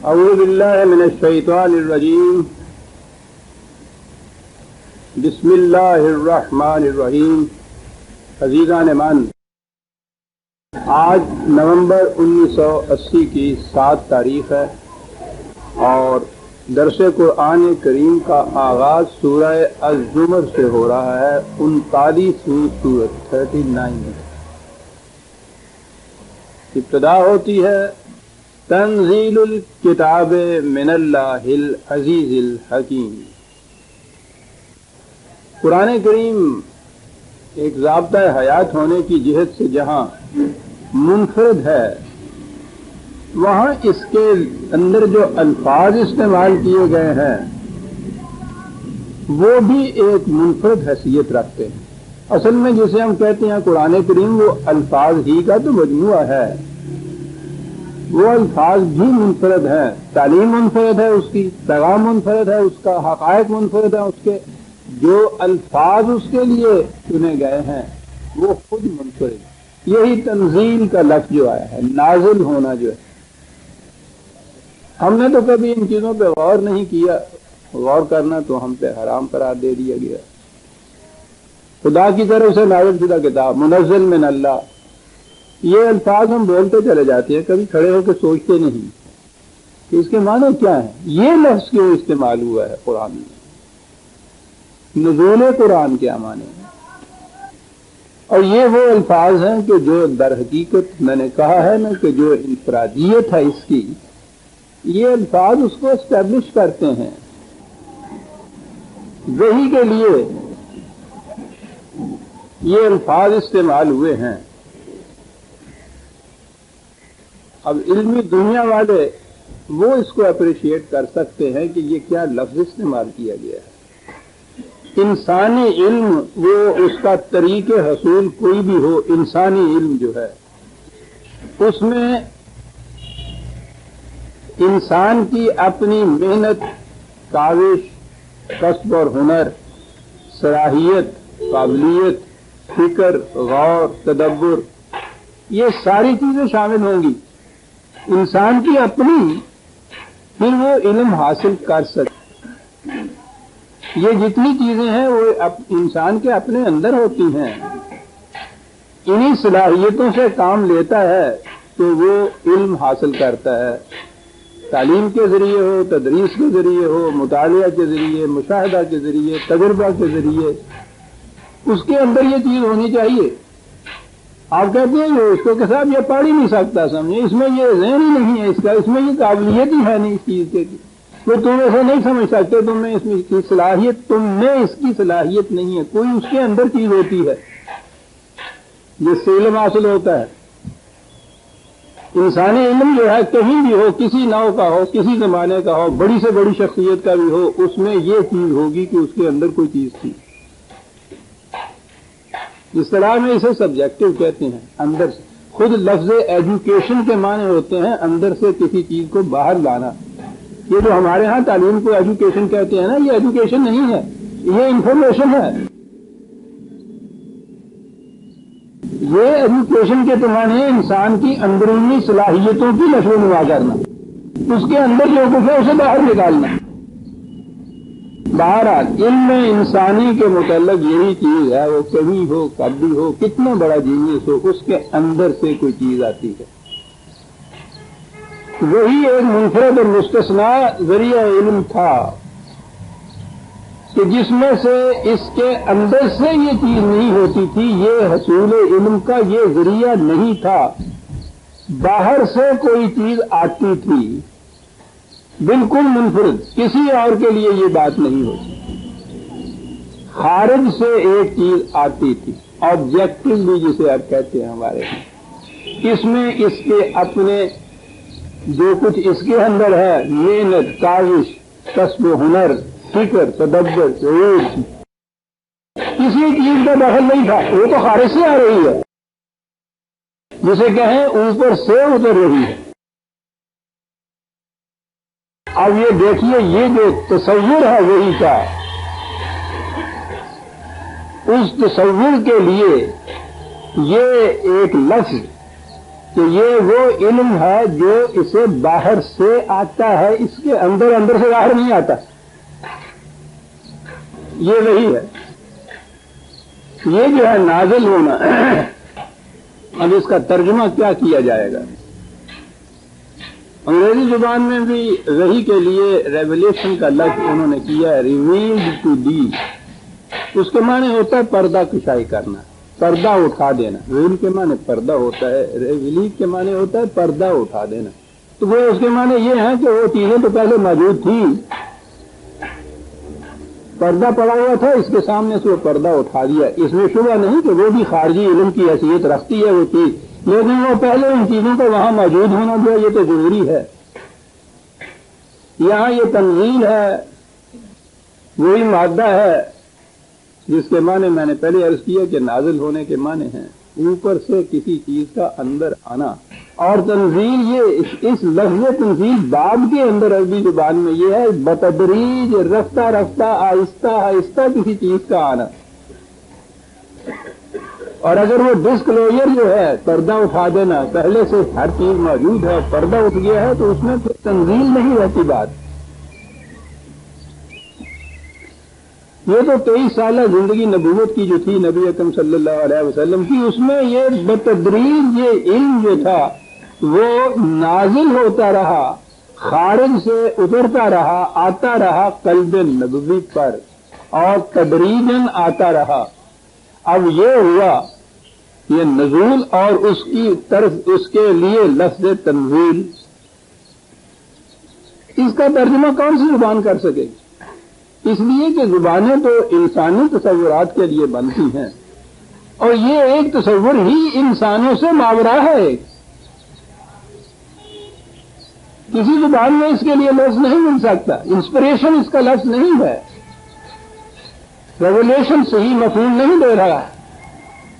اعوذ باللہ من الشیطان الرجیم بسم اللہ الرحمن الرحیم. عزیزان من، آج نومبر 1980 کی 7 تاریخ ہے اور درس قرآن کریم کا آغاز سورہ الزمر سے ہو رہا ہے. 39ویں سورت 39 ابتدا ہوتی ہے تنزیل الکتاب من اللہ العزیز الحکیم. قرآن کریم ایک ضابطہ حیات ہونے کی جہت سے جہاں منفرد ہے، وہاں اس کے اندر جو الفاظ استعمال کیے گئے ہیں وہ بھی ایک منفرد حیثیت رکھتے ہیں. اصل میں جسے ہم کہتے ہیں قرآن کریم، وہ الفاظ ہی کا تو مجموعہ ہے. وہ الفاظ بھی منفرد ہیں، تعلیم منفرد ہے اس کی، پیغام منفرد ہے اس کا، حقائق منفرد ہے اس کے، جو الفاظ اس کے لیے چنے گئے ہیں وہ خود منفرد ہے. یہی تنزیل کا لفظ جو آیا ہے، نازل ہونا جو ہے، ہم نے تو کبھی ان چیزوں پہ غور نہیں کیا. غور کرنا تو ہم پہ حرام قرار دے دیا گیا. خدا کی طرف سے نازل شدہ کتاب، منزل من اللہ، یہ الفاظ ہم بولتے چلے جاتے ہیں، کبھی کھڑے ہو کے سوچتے نہیں کہ اس کے معنی کیا ہیں. یہ لفظ کیوں استعمال ہوا ہے قرآن میں؟ نزول قرآن کیا معنی ہے؟ اور یہ وہ الفاظ ہیں کہ جو در حقیقت میں نے کہا ہے نا کہ جو انفرادیت ہے اس کی، یہ الفاظ اس کو اسٹیبلش کرتے ہیں. وحی کے لیے یہ الفاظ استعمال ہوئے ہیں. اب علمی دنیا والے وہ اس کو اپریشیٹ کر سکتے ہیں کہ یہ کیا لفظ استعمال کیا گیا ہے. انسانی علم، وہ اس کا طریق حصول کوئی بھی ہو، انسانی علم جو ہے اس میں انسان کی اپنی محنت، کاوش، کسب اور ہنر، صلاحیت، قابلیت، فکر، غور، تدبر، یہ ساری چیزیں شامل ہوں گی. انسان کی اپنی، پھر وہ علم حاصل کر سکے. یہ جتنی چیزیں ہیں وہ انسان کے اپنے اندر ہوتی ہیں. انہی صلاحیتوں سے کام لیتا ہے تو وہ علم حاصل کرتا ہے. تعلیم کے ذریعے ہو، تدریس کے ذریعے ہو، مطالعہ کے ذریعے، مشاہدہ کے ذریعے، تجربہ کے ذریعے اس کے اندر یہ چیز ہونی چاہیے. آپ کہتے ہیں اس کو کہ صاحب یہ پڑھ ہی نہیں سکتا، سمجھے اس میں یہ ذہن ہی نہیں ہے اس کا، اس میں یہ قابلیت ہی ہے نہیں اس چیز کے، تو تم ایسے نہیں سمجھ سکتے، تم میں اس کی صلاحیت، تم میں اس کی صلاحیت نہیں ہے. کوئی اس کے اندر چیز ہوتی ہے جس سے علم حاصل ہوتا ہے. انسانی علم جو ہے کہیں بھی ہو، کسی نوع کا ہو، کسی زمانے کا ہو، بڑی سے بڑی شخصیت کا بھی ہو، اس میں یہ چیز ہوگی کہ اس کے اندر کوئی چیز تھی. اس طرح میں اسے سبجیکٹو کہتے ہیں. اندر سے خود لفظ ایجوکیشن کے معنی ہوتے ہیں اندر سے کسی چیز کو باہر لانا. یہ جو ہمارے ہاں تعلیم کو ایجوکیشن کہتے ہیں نا، یہ ایجوکیشن نہیں ہے، یہ انفارمیشن ہے. یہ ایجوکیشن کے معنی انسان کی اندرونی صلاحیتوں کی نشو و نما کرنا، اس کے اندر جو کچھ ہے اسے باہر نکالنا. بہرحال علم انسانی کے متعلق یہی چیز ہے، وہ کبھی ہو، کبھی ہو، کتنا بڑا جینیس ہو، اس کے اندر سے کوئی چیز آتی ہے. وہی ایک منفرد اور مستثنیٰ ذریعہ علم تھا کہ جس میں سے اس کے اندر سے یہ چیز نہیں ہوتی تھی. یہ حصول علم کا یہ ذریعہ نہیں تھا، باہر سے کوئی چیز آتی تھی، بالکل منفرد، کسی اور کے لیے یہ بات نہیں ہوتی. خارج سے ایک چیز آتی تھی، آبجیکٹو بھی جسے آپ کہتے ہیں ہمارے یہاں. اس میں اس کے اپنے جو کچھ اس کے اندر ہے، محنت، کاوش، کسب و ہنر، فکر، تدبر، شعور، کسی چیز کا دخل نہیں تھا. وہ تو خارج سے آ رہی ہے، جسے کہیں اوپر سے اتر رہی ہے. اب یہ دیکھیے، یہ جو تصور ہے وہی کا، اس تصور کے لیے یہ ایک لفظ کہ یہ وہ علم ہے جو اسے باہر سے آتا ہے، اس کے اندر سے باہر نہیں آتا، یہ وہی ہے۔ یہ جو ہے نازل ہونا، اب اس کا ترجمہ کیا کیا جائے گا؟ انگریزی زبان میں بھی وحی کے لیے ریولیشن کا لفظ انہوں نے کیا ہے، ریویلڈ ٹو دی، اس کے معنی ہوتا ہے پردہ کشائی کرنا، پردہ اٹھا دینا۔ ریویل کے معنی پردہ ہوتا ہے، ریویلیٹ کے معنی ہوتا ہے پردہ اٹھا دینا۔ تو وہ اس کے معنی یہ ہیں کہ وہ چیزیں تو پہلے موجود تھیں، پردہ پڑا ہوا تھا، اس کے سامنے سے وہ پردہ اٹھا دیا۔ اس میں شبہ نہیں کہ وہ بھی خارجی علم کی حیثیت رکھتی ہے وہ چیز، لیکن وہ پہلے ان چیزوں کو وہاں موجود ہونا جو ہے یہ تو ضروری ہے۔ یہاں یہ تنزیل ہے، وہی مادہ ہے جس کے معنی میں نے پہلے عرض کیا کہ نازل ہونے کے معنی ہیں اوپر سے کسی چیز کا اندر آنا، اور تنزیل یہ اس لفظ تنزیل باب کے اندر عربی زبان میں یہ ہے بتدریج، رفتہ رفتہ، آہستہ آہستہ کسی چیز کا آنا۔ اور اگر وہ ڈسکلوجر جو ہے پردہ اٹھا دینا، پہلے سے ہر چیز موجود ہے، پردہ اٹھ گیا ہے، تو اس میں پھر تنزیل نہیں رہتی بات۔ یہ تو 23 سالہ زندگی نبوت کی جو تھی نبی اکرم صلی اللہ علیہ وسلم کی، اس میں یہ بتدریج یہ علم جو تھا وہ نازل ہوتا رہا، خارج سے اترتا رہا، آتا رہا قلب نبوی پر، اور تدریجاً آتا رہا۔ اب یہ ہوا یہ نزول، اور اس کی طرف اس کے لیے لفظ تنزیل، اس کا ترجمہ کون سی زبان کر سکے گی؟ اس لیے کہ زبانیں تو انسانی تصورات کے لیے بنتی ہیں، اور یہ ایک تصور ہی انسانوں سے ماورا ہے۔ کسی زبان میں اس کے لیے لفظ نہیں مل سکتا، انسپریشن اس کا لفظ نہیں ہے، ریولیشن صحیح مفہوم نہیں دے رہا۔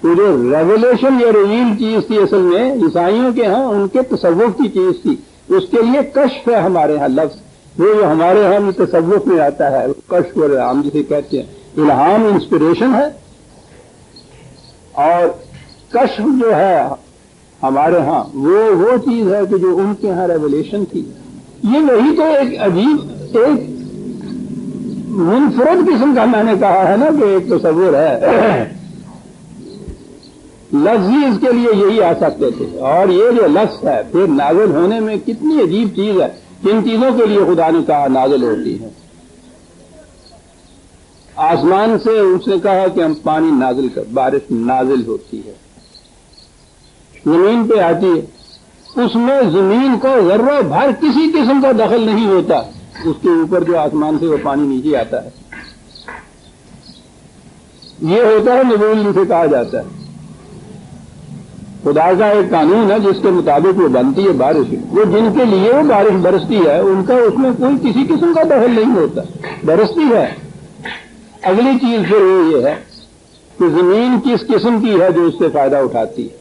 تو جو ریولیشن یا ریویل چیز تھی اصل میں عیسائیوں کے ہاں ان کے تصوف کی چیز تھی، اس کے لیے کشف ہے ہمارے ہاں لفظ، وہ جو ہمارے ہاں تصوف میں آتا ہے کشف اور الہام جسے کہتے ہیں۔ الہام انسپریشن ہے، اور کشف جو ہے ہمارے ہاں وہ چیز ہے کہ جو ان کے ہاں ریولیشن تھی۔ یہ وہی تو ایک عجیب، ایک منفرد قسم کا میں نے کہا ہے نا کہ ایک تصور ہے، لفظ ہی اس کے لیے یہی آ سکتے تھے۔ اور یہ جو لفظ ہے پھر نازل ہونے میں کتنی عجیب چیز ہے، کن چیزوں کے لیے خدا نے کہا نازل ہوتی ہے۔ آسمان سے اس نے کہا کہ ہم پانی نازل کر، بارش نازل ہوتی ہے، زمین پہ آتی ہے، اس میں زمین کو ذرہ بھر کسی قسم کا دخل نہیں ہوتا، اس کے اوپر جو آسمان سے وہ پانی نیچے آتا ہے، یہ ہوتا ہے نزول جسے کہا جاتا ہے۔ خدا کا ایک قانون ہے جس کے مطابق وہ بنتی ہے بارش، وہ جن کے لیے وہ بارش برستی ہے ان کا اس میں کوئی کسی قسم کا دخل نہیں ہوتا، برستی ہے۔ اگلی چیز پھر وہ یہ ہے کہ زمین کس قسم کی ہے جو اس سے فائدہ اٹھاتی ہے۔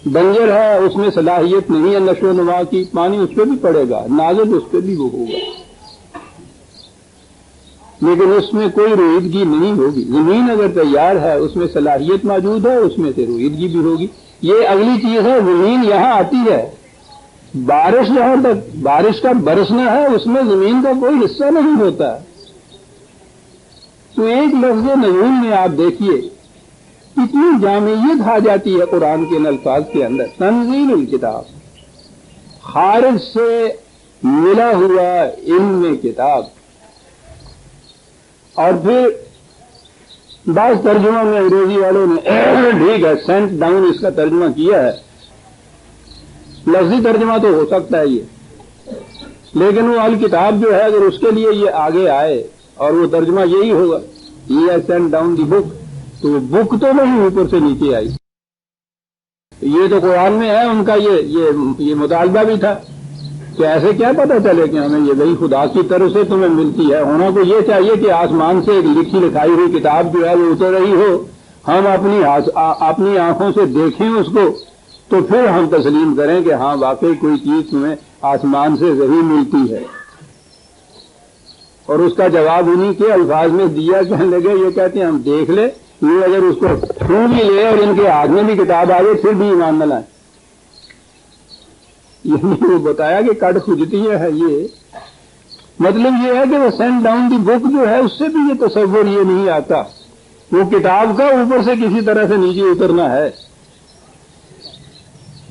بنجر ہے، اس میں صلاحیت نہیں ہے نشو و نما کی، پانی اس پہ بھی پڑے گا، نازل اس پہ بھی وہ ہوگا، لیکن اس میں کوئی رویدگی نہیں ہوگی۔ زمین اگر تیار ہے، اس میں صلاحیت موجود ہے، اس میں سے رویدگی بھی ہوگی۔ یہ اگلی چیز ہے، زمین یہاں آتی ہے، بارش جہاں تک بارش کا برسنا ہے اس میں زمین کا کوئی حصہ نہیں ہوتا۔ تو ایک لفظ نزول میں آپ دیکھیے کتنی جامعیت آ جاتی ہے قرآن کے ان الفاظ کے اندر۔ تنزیل الکتاب، خارج سے ملا ہوا علم کتاب۔ اور پھر بعض ترجمہ میں انگریزی والوں نے ٹھیک ہے سینٹ ڈاؤن اس کا ترجمہ کیا ہے، لفظی ترجمہ تو ہو سکتا ہے یہ، لیکن وہ الکتاب جو ہے اگر اس کے لیے یہ آگے آئے اور وہ ترجمہ یہی ہوگا یہ ہے سینٹ ڈاؤن دی بک، تو وہ بک تو نہیں اوپر سے نیچے آئی۔ یہ تو قرآن میں ہے، ان کا یہ مطالبہ بھی تھا کہ ایسے کیا پتہ چلے کہ ہمیں یہ وہی خدا کی طرف سے تمہیں ملتی ہے، ہونا کو یہ چاہیے کہ آسمان سے ایک لکھی لکھائی ہوئی کتاب جو ہے وہ اتر رہی ہو، ہم اپنی آنکھوں سے دیکھیں اس کو، تو پھر ہم تسلیم کریں کہ ہاں واقعی کوئی چیز تمہیں آسمان سے وہی ملتی ہے۔ اور اس کا جواب انہی کے الفاظ میں دیا، کہنے لگے یہ کہتے ہیں ہم دیکھ لیں، یہ اگر اس کو چھو بھی لے اور ان کے ہاتھ میں بھی کتاب آ جائے پھر بھی ایمان نہ لائیں. یہ نہیں بتایا کہ کٹ کھجتی ہے. یہ مطلب یہ ہے کہ وہ سینڈ ڈاؤن دی بک جو ہے اس سے بھی یہ تصور یہ نہیں آتا. وہ کتاب کا اوپر سے کسی طرح سے نیچے اترنا ہے.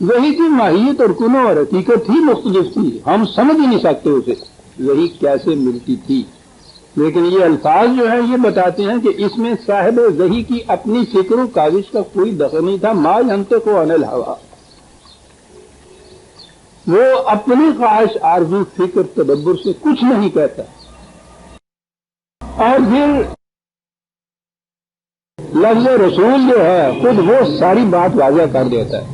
وہی کی ماہیت اور کنو اور حقیقت ہی مختلف تھی. ہم سمجھ ہی نہیں سکتے اسے وہی کیسے ملتی تھی. لیکن یہ الفاظ جو ہیں یہ بتاتے ہیں کہ اس میں صاحب وحی کی اپنی فکر و کاوش کا کوئی دخل نہیں تھا. ما ینطق عن الہویٰ، وہ اپنی خواہش آرزو فکر تدبر سے کچھ نہیں کہتا. اور پھر لفظ رسول جو ہے خود وہ ساری بات واضح کر دیتا ہے.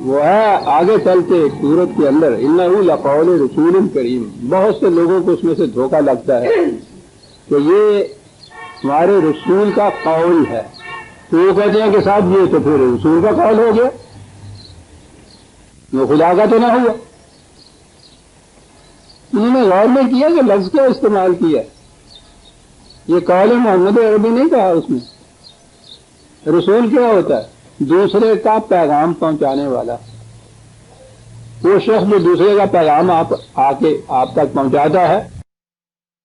وہ ہے آگے چلتے سورت کے اندر انہ لقول رسول کریم. بہت سے لوگوں کو اس میں سے دھوکہ لگتا ہے کہ یہ ہمارے رسول کا قول ہے. تو وہ کہتے ہیں کہ صاحب یہ تو پھر رسول کا قول ہو گیا، وہ خدا کا تو نہ ہوا. انہوں نے غور نہیں کیا کہ لفظ کا استعمال کیا. یہ قول محمد عربی نہیں کہا. اس میں رسول کیا ہوتا ہے؟ دوسرے کا پیغام پہنچانے والا. وہ شخص جو دوسرے کا پیغام آپ تک پہنچاتا ہے.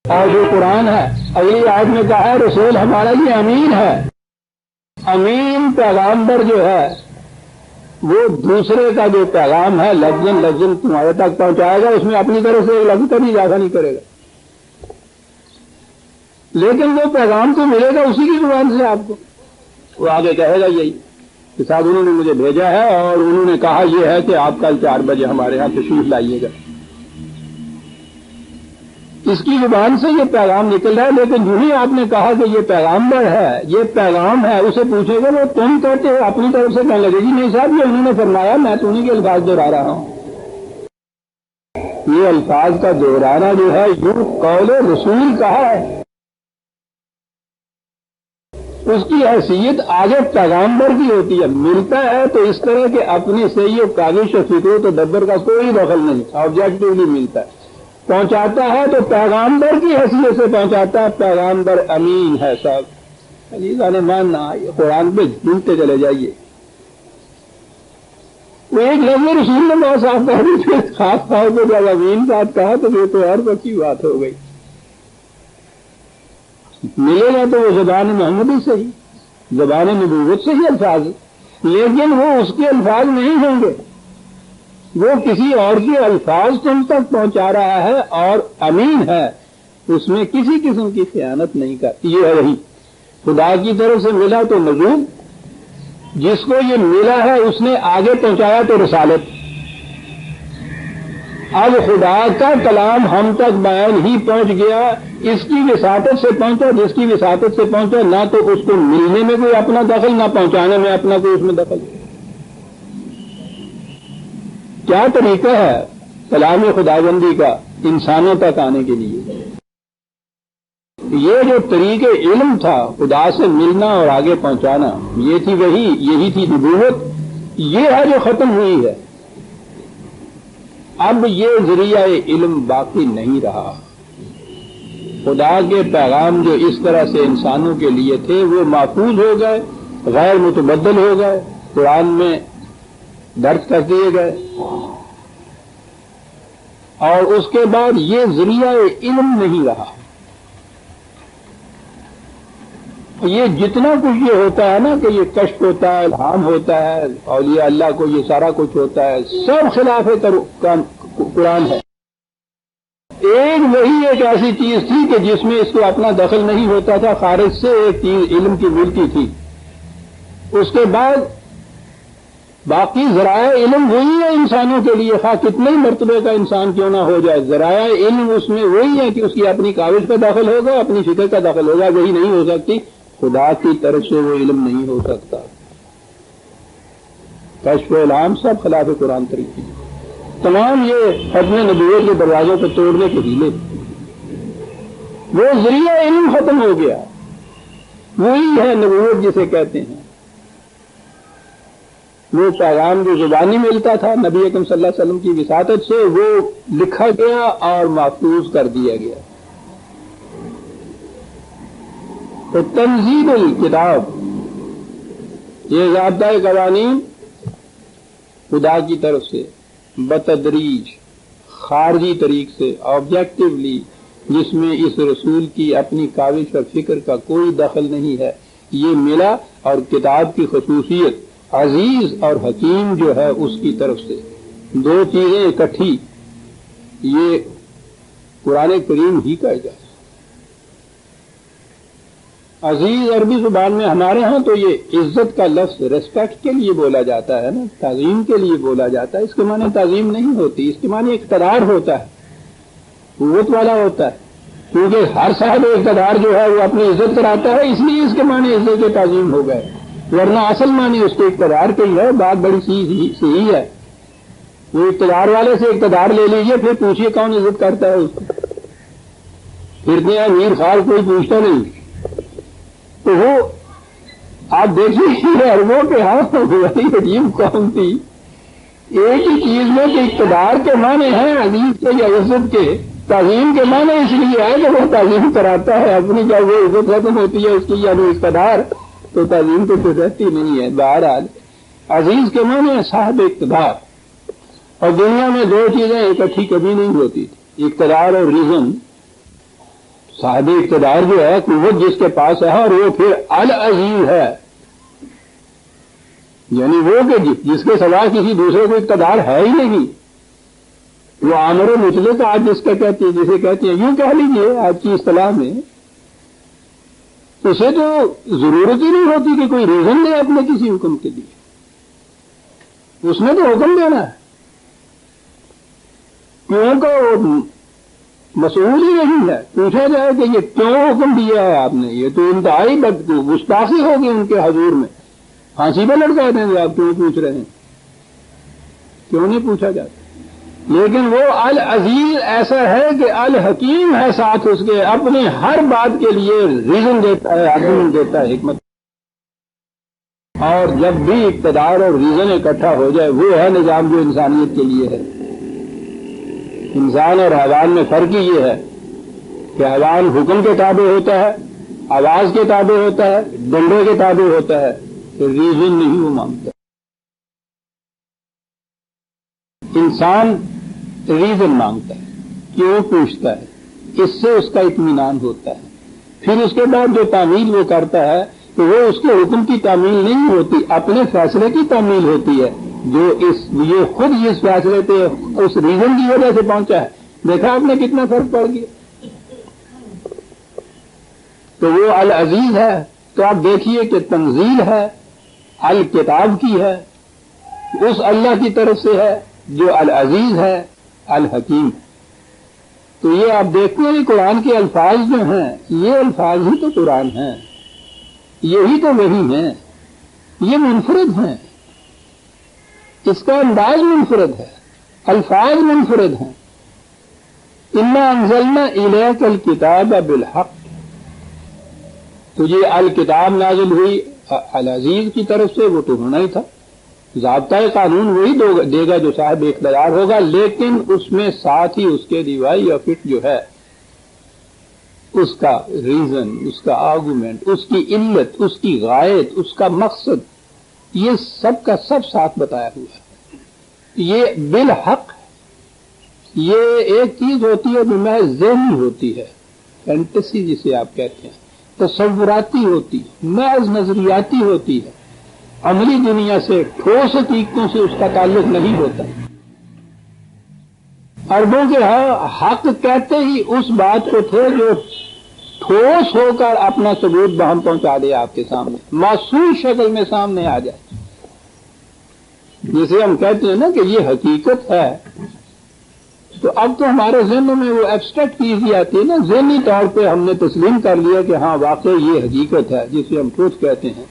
اور جو قرآن ہے اگلی آیت میں کہا ہے رسول ہمارا یہ امین ہے. امین پیغامبر جو ہے وہ دوسرے کا جو پیغام ہے لفظاً تمہارے تک پہنچائے گا. اس میں اپنی طرف سے لفظ کبھی اضافہ نہیں کرے گا. لیکن وہ پیغام تو ملے گا اسی کی زبان سے آپ کو. وہ آگے کہے گا یہی کہ صاحب انہوں نے مجھے بھیجا ہے اور انہوں نے کہا یہ ہے کہ آپ کل 4 بجے ہمارے ہاں تشریف لائیے گا. اس کی زبان سے یہ پیغام نکل رہا ہے. لیکن جو ہی آپ نے کہا کہ یہ پیغامبر ہے، یہ پیغام ہے، اسے پوچھے گا وہ تم کہتے ہو اپنی طرف سے کہنے لگے جی نہیں صاحب یہ انہوں نے فرمایا، میں تو انہیں کے الفاظ دہرا رہا ہوں. یہ الفاظ کا دہرانا جو ہے یوں قول رسول کہا ہے. اس کی حیثیت آگے پیغامبر کی ہوتی ہے. ملتا ہے تو اس طرح کے اپنی صحیح و کاوش و فکر و تدبر کا کوئی دخل نہیں، آبجیکٹولی ملتا ہے. پہنچاتا ہے تو پیغامبر کی حیثیت سے پہنچاتا ہے. پیغامبر امین ہے. صاحب عزیزان ماننا یہ قرآن پہ ڈھونڈتے چلے جائیے. وہ ایک لفظ رسول نے بہت صاف کہا تھا، خاص طور پہ جب امین بات کہا تو یہ تو ہر وقت کی بات ہو گئی. ملے گا تو وہ زبان محمدی سے ہی، زبان نبوت سے ہی الفاظ، لیکن وہ اس کے الفاظ نہیں ہوں گے. وہ کسی اور کے الفاظ تم تک پہنچا رہا ہے اور امین ہے. اس میں کسی قسم کی خیانت نہیں کرتی. یہ ہے وہی خدا کی طرف سے ملا تو نبوت، جس کو یہ ملا ہے اس نے آگے پہنچایا تو رسالت. اب خدا کا کلام ہم تک بیان ہی پہنچ گیا. اس کی وساطت سے پہنچا، جس کی وساطت سے پہنچا نہ تو اس کو ملنے میں کوئی اپنا دخل، نہ پہنچانے میں اپنا کوئی اس میں دخل. کیا طریقہ ہے کلام خداوندی کا انسانوں تک آنے کے لیے؟ یہ جو طریقے علم تھا خدا سے ملنا اور آگے پہنچانا، یہ تھی وہی، یہی تھی نبوت. یہ ہے جو ختم ہوئی ہے. اب یہ ذریعہ علم باقی نہیں رہا. خدا کے پیغام جو اس طرح سے انسانوں کے لیے تھے وہ محفوظ ہو گئے، غیر متبدل ہو گئے، قرآن میں درج کر دیے گئے. اور اس کے بعد یہ ذریعہ علم نہیں رہا. یہ جتنا کچھ یہ ہوتا ہے نا کہ یہ کشف ہوتا ہے، الہام ہوتا ہے، اولیاء اللہ کو یہ سارا کچھ ہوتا ہے، سب خلاف قرآن ہے. وہی ایک ایسی چیز تھی کہ جس میں اس کو اپنا دخل نہیں ہوتا تھا، خارج سے ایک چیز علم کی ملتی تھی. اس کے بعد باقی ذرائع علم وہی ہے انسانوں کے لیے، خواہ کتنے ہی مرتبے کا انسان کیوں نہ ہو جائے. ذرائع علم اس میں وہی ہے کہ اس کی اپنی کاوش کا دخل ہوگا، اپنی فکر کا دخل ہوگا. وہی نہیں ہو سکتی. خدا کی طرف سے وہ علم نہیں ہو سکتا. کشف و الہام سب خلاف قرآن طریقے. تمام یہ ختم نبوت کے دروازوں کو توڑنے کے ہیلے. وہ ذریعہ علم ختم ہو گیا. وہی ہے نبوت جسے کہتے ہیں. وہ پیغام جو زبانی ملتا تھا نبی اکرم صلی اللہ علیہ وسلم کی وساطت سے، وہ لکھا گیا اور محفوظ کر دیا گیا. تو تنزیل الکتاب یہ ضابطۂ قوانین خدا کی طرف سے بتدریج خارجی طریق سے آبجیکٹولی، جس میں اس رسول کی اپنی کاوش اور فکر کا کوئی دخل نہیں ہے، یہ ملا، اور کتاب کی خصوصیت عزیز اور حکیم جو ہے اس کی طرف سے دو چیزیں اکٹھی، یہ قرآن کریم ہی کا اعجاز۔ عزیز عربی زبان میں ہمارے ہاں تو یہ عزت کا لفظ ریسپیکٹ کے لیے بولا جاتا ہے نا، تعظیم کے لیے بولا جاتا ہے، اس کے معنی تعظیم نہیں ہوتی، اس کے معنی اقتدار ہوتا ہے، قوت والا ہوتا ہے، کیونکہ ہر صاحب اقتدار جو ہے وہ اپنی عزت کراتا ہے، اس لیے اس کے معنی عزت کے تعظیم ہو گئے، ورنہ اصل معنی اس کے اقتدار کے ہی ہے۔ بات بڑی صحیح ہے، وہ اقتدار والے سے اقتدار لے لیجئے، پھر پوچھئے کون عزت کرتا ہے اس کو، پھرتے ہیں میر خال کوئی پوچھتا نہیں، تو وہ آپ دیکھیے عربوں کے ہاں بڑی عجیب قوم تھی، ایک ہی چیز میں کہ اقتدار کے معنی ہیں عزیز کے یا عزت کے، تعظیم کے معنی اس لیے ہے کہ وہ تعظیم کراتا ہے اپنی، جب وہ عزت ختم ہوتی ہے اس کی یا وہ اقتدار، تو تعظیم تو پھر رہتی نہیں ہے۔ بہرحال عزیز کے معنی ہے صاحب اقتدار، اور دنیا میں دو چیزیں اکٹھی کبھی نہیں ہوتی تھی، اقتدار اور ریزن۔ صاحب اقتدار جو ہے قوت جس کے پاس ہے، اور وہ پھر العزیز ہے، یعنی وہ کہ جس کے سوا کسی دوسرے کو اقتدار ہے ہی نہیں، وہ آمر و مطلق آج جس کا کہتے ہیں، جسے کہتے ہیں، یوں کہہ لیجیے آج کی اصطلاح میں، اسے تو ضرورت ہی نہیں ہوتی کہ کوئی ریزن دے اپنے کسی حکم کے لیے، اس نے تو حکم دینا ہے، کیوں کہ وہ مسئول ہی نہیں ہے، پوچھا جائے کہ یہ کیوں حکم دیا ہے آپ نے، یہ تو انتہائی گستاخی ہوگی ان کے حضور میں، پھانسی پہ لٹکا دیں گے، آپ کیوں پوچھ رہے ہیں، کیوں نہیں پوچھا جاتا۔ لیکن وہ العزیز ایسا ہے کہ الحکیم ہے، ساتھ اس کے اپنی ہر بات کے لیے ریزن دیتا ہے، آرگومنٹ دیتا ہے، حکمت، اور جب بھی اقتدار اور ریزن اکٹھا ہو جائے وہ ہے نظام جو انسانیت کے لیے ہے۔ انسان اور حیوان میں فرق ہی یہ ہے کہ حیوان حکم کے تابع ہوتا ہے، آواز کے تابع ہوتا ہے، ڈنڈے کے تابع ہوتا ہے، ریزن نہیں وہ مانگتا۔ انسان ریزن مانگتا ہے، کیوں پوچھتا ہے، اس سے اس کا اطمینان ہوتا ہے، پھر اس کے بعد جو تعمیل وہ کرتا ہے تو وہ اس کے حکم کی تعمیل نہیں ہوتی، اپنے فیصلے کی تعمیل ہوتی ہے، جو یہ خود اس فیصلے پہ اس ریزن کی وجہ سے پہنچا ہے۔ دیکھا آپ نے کتنا فرق پڑ گیا، تو وہ العزیز ہے۔ تو آپ دیکھیے کہ تنزیل ہے الکتاب کی ہے، اس اللہ کی طرف سے ہے جو العزیز ہے الحکیم۔ تو یہ آپ دیکھتے ہیں کہ قرآن کے الفاظ جو ہیں یہ الفاظ ہی تو قرآن ہیں، یہی تو وہی ہیں، یہ منفرد ہیں، اس کا انداز منفرد ہے، الفاظ منفرد ہیں۔ انا انزلنا الیک الکتاب بالحق، تجھے الکتاب نازل ہوئی العزیز کی طرف سے، وہ تو ہونا ہی تھا، ضابطۂ قانون وہی دے گا جو صاحب اقتدار ہوگا، لیکن اس میں ساتھ ہی اس کے ریوائی اور فٹ جو ہے اس کا ریزن، اس کا آرگومنٹ، اس کی علت، اس کی غایت، اس کا مقصد، یہ سب کا سب ساتھ بتایا ہوا ہے۔ یہ بالحق، یہ ایک چیز ہوتی ہے جو محض ذہنی ہوتی ہے، فینٹیسی جسے آپ کہتے ہیں، تصوراتی ہوتی ہے، محض نظریاتی ہوتی ہے، عملی دنیا سے ٹھوس حقیقتوں سے اس کا تعلق نہیں ہوتا۔ عربوں کے ہاں حق کہتے ہی اس بات کو تھے جو ٹھوس ہو کر اپنا ثبوت بہم پہنچا دے آپ کے سامنے، محسوس شکل میں سامنے آ جائے، جسے ہم کہتے ہیں نا کہ یہ حقیقت ہے۔ تو اب تو ہمارے ذہنوں میں وہ ایبسٹریکٹ چیز ہی آتی ہے نا، ذہنی طور پہ ہم نے تسلیم کر لیا کہ ہاں واقعی یہ حقیقت ہے جسے ہم ٹروتھ کہتے ہیں،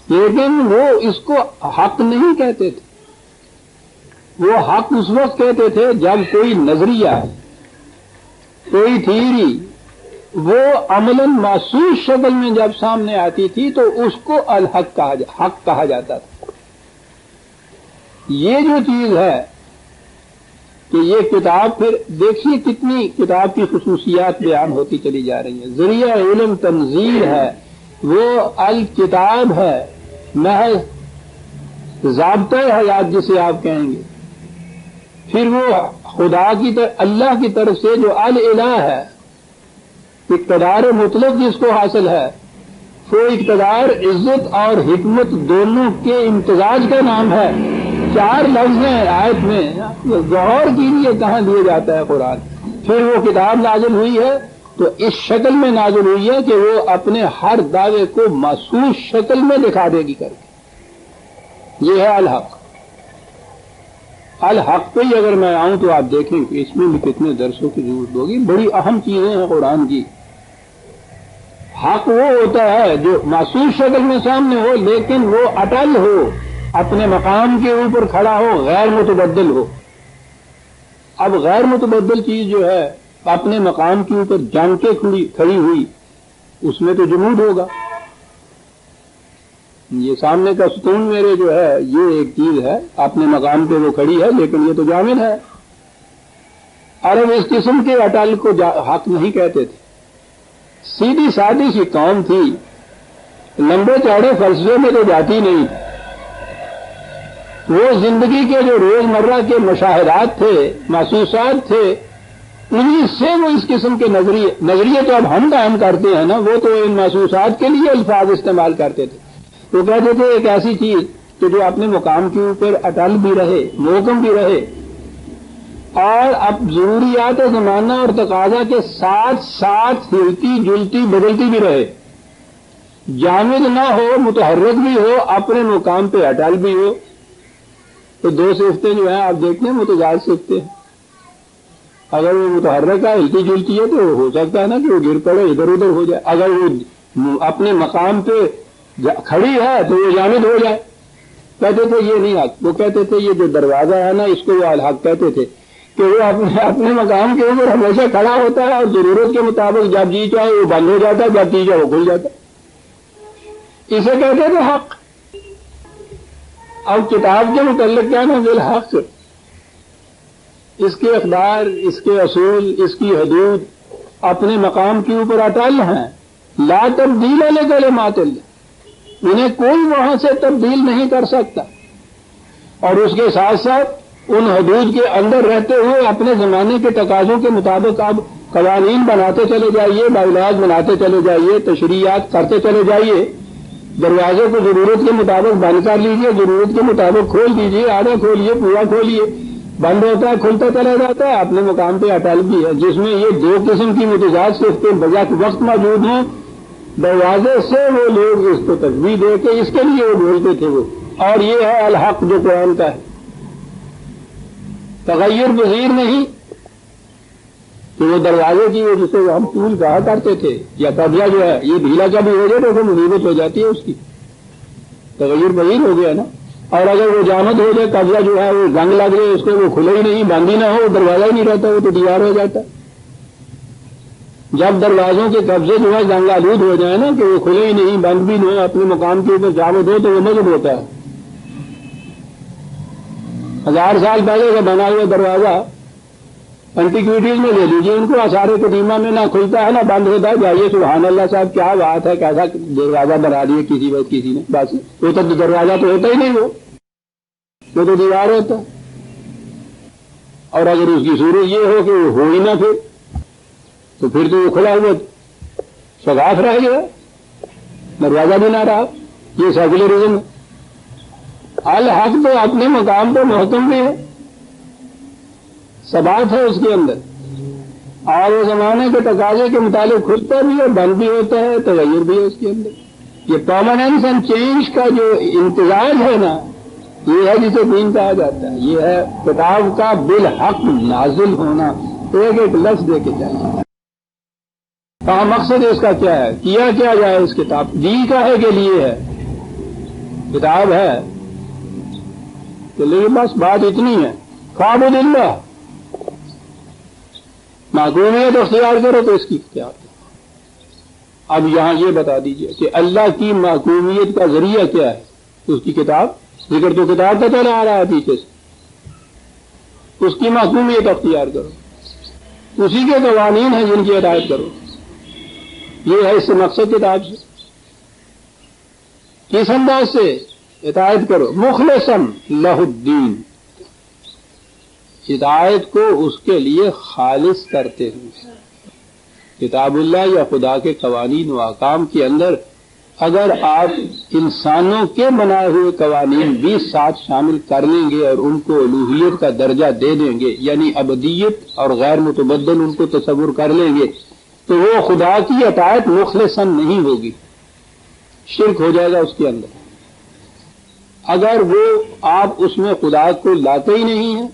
لیکن وہ اس کو حق نہیں کہتے تھے، وہ حق اس وقت کہتے تھے جب کوئی نظریہ، کوئی تھیوری وہ عملاً محسوس شکل میں جب سامنے آتی تھی تو اس کو الحق حق کہا جاتا تھا۔ یہ جو چیز ہے کہ یہ کتاب پھر دیکھیے کتنی کتاب کی خصوصیات بیان ہوتی چلی جا رہی ہیں. ذریعہ علم تنزیل ہے، وہ الکتاب ہے، محض ضابطۂ حیات جسے آپ کہیں گے. پھر وہ خدا کی طرف، اللہ کی طرف سے جو الالہ ہے، اقتدار مطلق جس کو حاصل ہے، وہ اقتدار عزت اور حکمت دونوں کے امتزاج کا نام ہے. 4 لفظ ہیں آیت میں، غور کیجیے کہاں دیے جاتا ہے قرآن. پھر وہ کتاب نازل ہوئی ہے تو اس شکل میں نازل ہوئی ہے کہ وہ اپنے ہر دعوے کو محسوس شکل میں دکھا دے گی کر کے. یہ ہے الحق. الحق پہ ہی اگر میں آؤں تو آپ دیکھیں کہ اس میں بھی کتنے درسوں کی ضرورت ہوگی. بڑی اہم چیزیں ہیں قرآن کی. حق وہ ہوتا ہے جو محسوس شکل میں سامنے ہو، لیکن وہ اٹل ہو، اپنے مقام کے اوپر کھڑا ہو، غیر متبدل ہو. اب غیر متبدل چیز جو ہے اپنے مقام کے اوپر جم کے کھڑی ہوئی، اس میں تو جمود ہوگا. یہ سامنے کا ستون میرے جو ہے یہ ایک چیز ہے، اپنے مقام پہ وہ کھڑی ہے، لیکن یہ تو جامد ہے. عرب اس قسم کے اٹل کو حق نہیں کہتے تھے. سیدھی سادی سی قوم تھی، لمبے چوڑے فلسفے میں تو جاتی نہیں. وہ زندگی کے جو روزمرہ کے مشاہدات تھے، محسوسات تھے، انہیں سے وہ اس قسم کے نظریے تو اب ہم قائم کرتے ہیں نا، وہ تو ان محسوسات کے لیے الفاظ استعمال کرتے تھے. وہ کہتے تھے ایک ایسی چیز کہ جو اپنے مقام کے اوپر اٹل بھی رہے، محکم بھی رہے، اور اب ضروریات زمانہ اور تقاضا کے ساتھ ساتھ ہلتی جلتی بدلتی بھی رہے، جامد نہ ہو، متحرک بھی ہو، اپنے مقام پہ اٹل بھی ہو. تو 2 صفتیں جو ہیں آپ دیکھتے ہیں متضاد صفتیں ہیں. اگر وہ متحرک ہے، ہلتی جلتی ہے، تو ہو سکتا ہے نا کہ وہ گر پڑے، ادھر ادھر ہو جائے. اگر وہ اپنے مقام پہ کھڑی ہے تو وہ جامد ہو جائے. کہتے تھے یہ نہیں حق. وہ کہتے تھے یہ جو دروازہ ہے نا، اس کو وہ الحق کہتے تھے کہ وہ اپنے مقام کے اوپر ہمیشہ کھڑا ہوتا ہے، اور ضرورت کے مطابق جب جی چاہے وہ بند ہو جاتا ہے، جب جی چاہے وہ کھل جاتا ہے. اسے کہتے تھے حق. اب کتاب کے متعلق کیا نا بالحق، اس کے اقدار، اس کے اصول، اس کی حدود اپنے مقام کے اوپر اٹل ہیں. لا تبدیل لکلمات اللہ، انہیں کوئی وہاں سے تبدیل نہیں کر سکتا. اور اس کے ساتھ ساتھ ان حدود کے اندر رہتے ہوئے اپنے زمانے کے تقاضوں کے مطابق اب قوانین بناتے چلے جائیے، باعلاج بناتے چلے جائیے، تشریعات کرتے چلے جائیے. دروازے کو ضرورت کے مطابق بند کر لیجیے، ضرورت کے مطابق کھول دیجیے، آدھا کھولیے، پورا کھولیے. بند ہوتا ہے، کھلتا چلا جاتا ہے، اپنے مقام پہ اٹل بھی ہے. جس میں یہ 2 قسم کی متضاد صفتیں بجا وقت موجود ہیں، دروازے سے وہ لوگ اس کو تجویز دے کے اس کے لیے وہ بولتے تھے وہ. اور یہ ہے الحق جو قرآن کا ہے، تغیر پذیر نہیں. تو وہ دروازے کی وہ جسے ہم ٹول کہا کرتے تھے، یا قبضہ جو ہے، یہ ڈھیلا کا بھی ہو جائے تو مصیبت ہو جاتی ہے اس کی، تغیر پذیر ہو گیا نا. اور اگر وہ جامد ہو جائے، قبضہ جو ہے وہ زنگ لگ جائے اس کو، وہ کھلے ہی نہیں، بند ہی نہ ہو، دروازہ ہی نہیں رہتا، وہ تو دیوار ہو جاتا ہے. جب دروازوں کے قبضے جو ہے زنگ آلود ہو جائے نا، کہ وہ کھلے ہی نہیں، بند بھی نہیں، اپنے مقام کے اوپر جامد ہو، تو وہ نظم ہوتا ہے. 1000 سال پہلے کا بنا ہوا دروازہ انٹیکویٹیز میں لے لیجیے ان کو، آثار قدیمہ میں نہ کھلتا ہے نہ بند ہوتا ہے. جائیے سبحان اللہ صاحب کیا بات ہے، کیسا دروازہ بنا دیا کسی وقت کسی نے. بس وہ تو دروازہ تو ہوتا ہی نہیں، وہ تو دیوار ہوتا ہے. اور اگر اس کی صورت یہ ہو کہ وہ ہو ہی نہ پھر، تو پھر تو وہ کھلا ہوا شگاف رہ گیا، دروازہ بھی نہ رہا. یہ سیکولرزم ہے. الحق تو اپنے مقام پر محکم بھی ہے، ثبات ہے اس کے اندر، اور وہ زمانے کے تقاضے کے مطابق کھلتا بھی ہے، بند بھی ہوتا ہے، تغیر بھی ہے اس کے اندر. یہ پرماننس اینڈ چینج کا جو امتزاج ہے نا، یہ ہے جسے دین کہا جاتا ہے. یہ ہے کتاب کا بالحق نازل ہونا. ایک ایک لفظ دے کے چاہیے. کہاں مقصد اس کا کیا ہے، کیا کیا جائے اس کتاب، جی کہے کے لیے ہے، کتاب ہے. چلیے بس بات اتنی ہے. فاعبد اللہ، معقومیت اختیار کرو تو اس کی اختیار کرو. اب یہاں یہ بتا دیجئے کہ اللہ کی معقومیت کا ذریعہ کیا ہے. اس کی کتاب، ذکر تو کتاب کا چلا آ رہا ہے پیچھے سے. اس کی محکومیت اختیار کرو، اسی کے قوانین ہیں جن کی ہدایت کرو. یہ ہے اس سے مقصد کتاب سے. کس انداز سے ہدایت کرو؟ مخلصا لہ الدین، ہدایت کو اس کے لیے خالص کرتے ہوئے. کتاب اللہ یا خدا کے قوانین و احکام کے اندر اگر آپ انسانوں کے بنائے ہوئے قوانین بھی ساتھ شامل کر لیں گے اور ان کو الوہیت کا درجہ دے دیں گے، یعنی ابدیت اور غیر متبدل ان کو تصور کر لیں گے، تو وہ خدا کی اطاعت مخلصاً نہیں ہوگی، شرک ہو جائے گا اس کے اندر. اگر وہ آپ اس میں خدا کو لاتے ہی نہیں ہیں،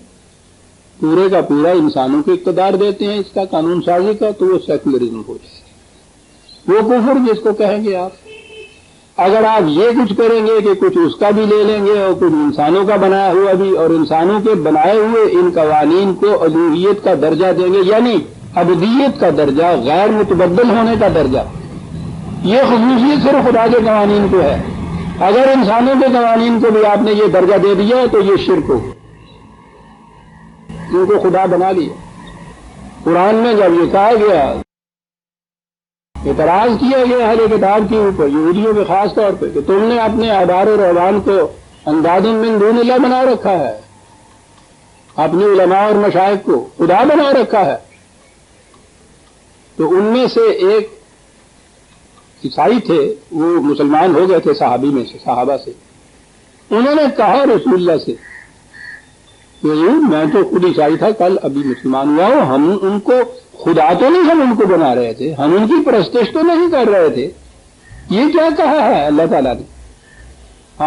پورے کا پورا انسانوں کو اقتدار دیتے ہیں اس کا قانون سازی کا، تو وہ سیکولرزم ہو جائے گا، وہ کفر جس کو کہیں گے آپ. اگر آپ یہ کچھ کریں گے کہ کچھ اس کا بھی لے لیں گے اور کچھ انسانوں کا بنایا ہوا بھی، اور انسانوں کے بنائے ہوئے ان قوانین کو الوہیت کا درجہ دیں گے، یعنی ابدیت کا درجہ، غیر متبدل ہونے کا درجہ. یہ خصوصیت صرف خدا کے قوانین کو ہے. اگر انسانوں کے قوانین کو بھی آپ نے یہ درجہ دے دیا تو یہ شرک ہوگا، ان کو خدا بنا لیا. قرآن میں جب یہ کہا گیا، اعتراض کیا گیا اہل کتاب کے اوپر، یہودیوں پہ خاص طور پہ، کہ تم نے اپنے احبار و رہبان کو انداز من دون اللہ بنا رکھا ہے، اپنے علماء اور مشائخ کو خدا بنا رکھا ہے. تو ان میں سے ایک عیسائی تھے، وہ مسلمان ہو گئے تھے صحابی میں سے، صحابہ سے. انہوں نے کہا رسول اللہ سے کہ میں تو خود عیسائی تھا، کل ابھی مسلمان ہوا ہوں، ہم ان کو خدا تو نہیں، ہم ان کو بنا رہے تھے، ہم ان کی پرستش تو نہیں کر رہے تھے. یہ کیا کہا ہے اللہ تعالیٰ نے؟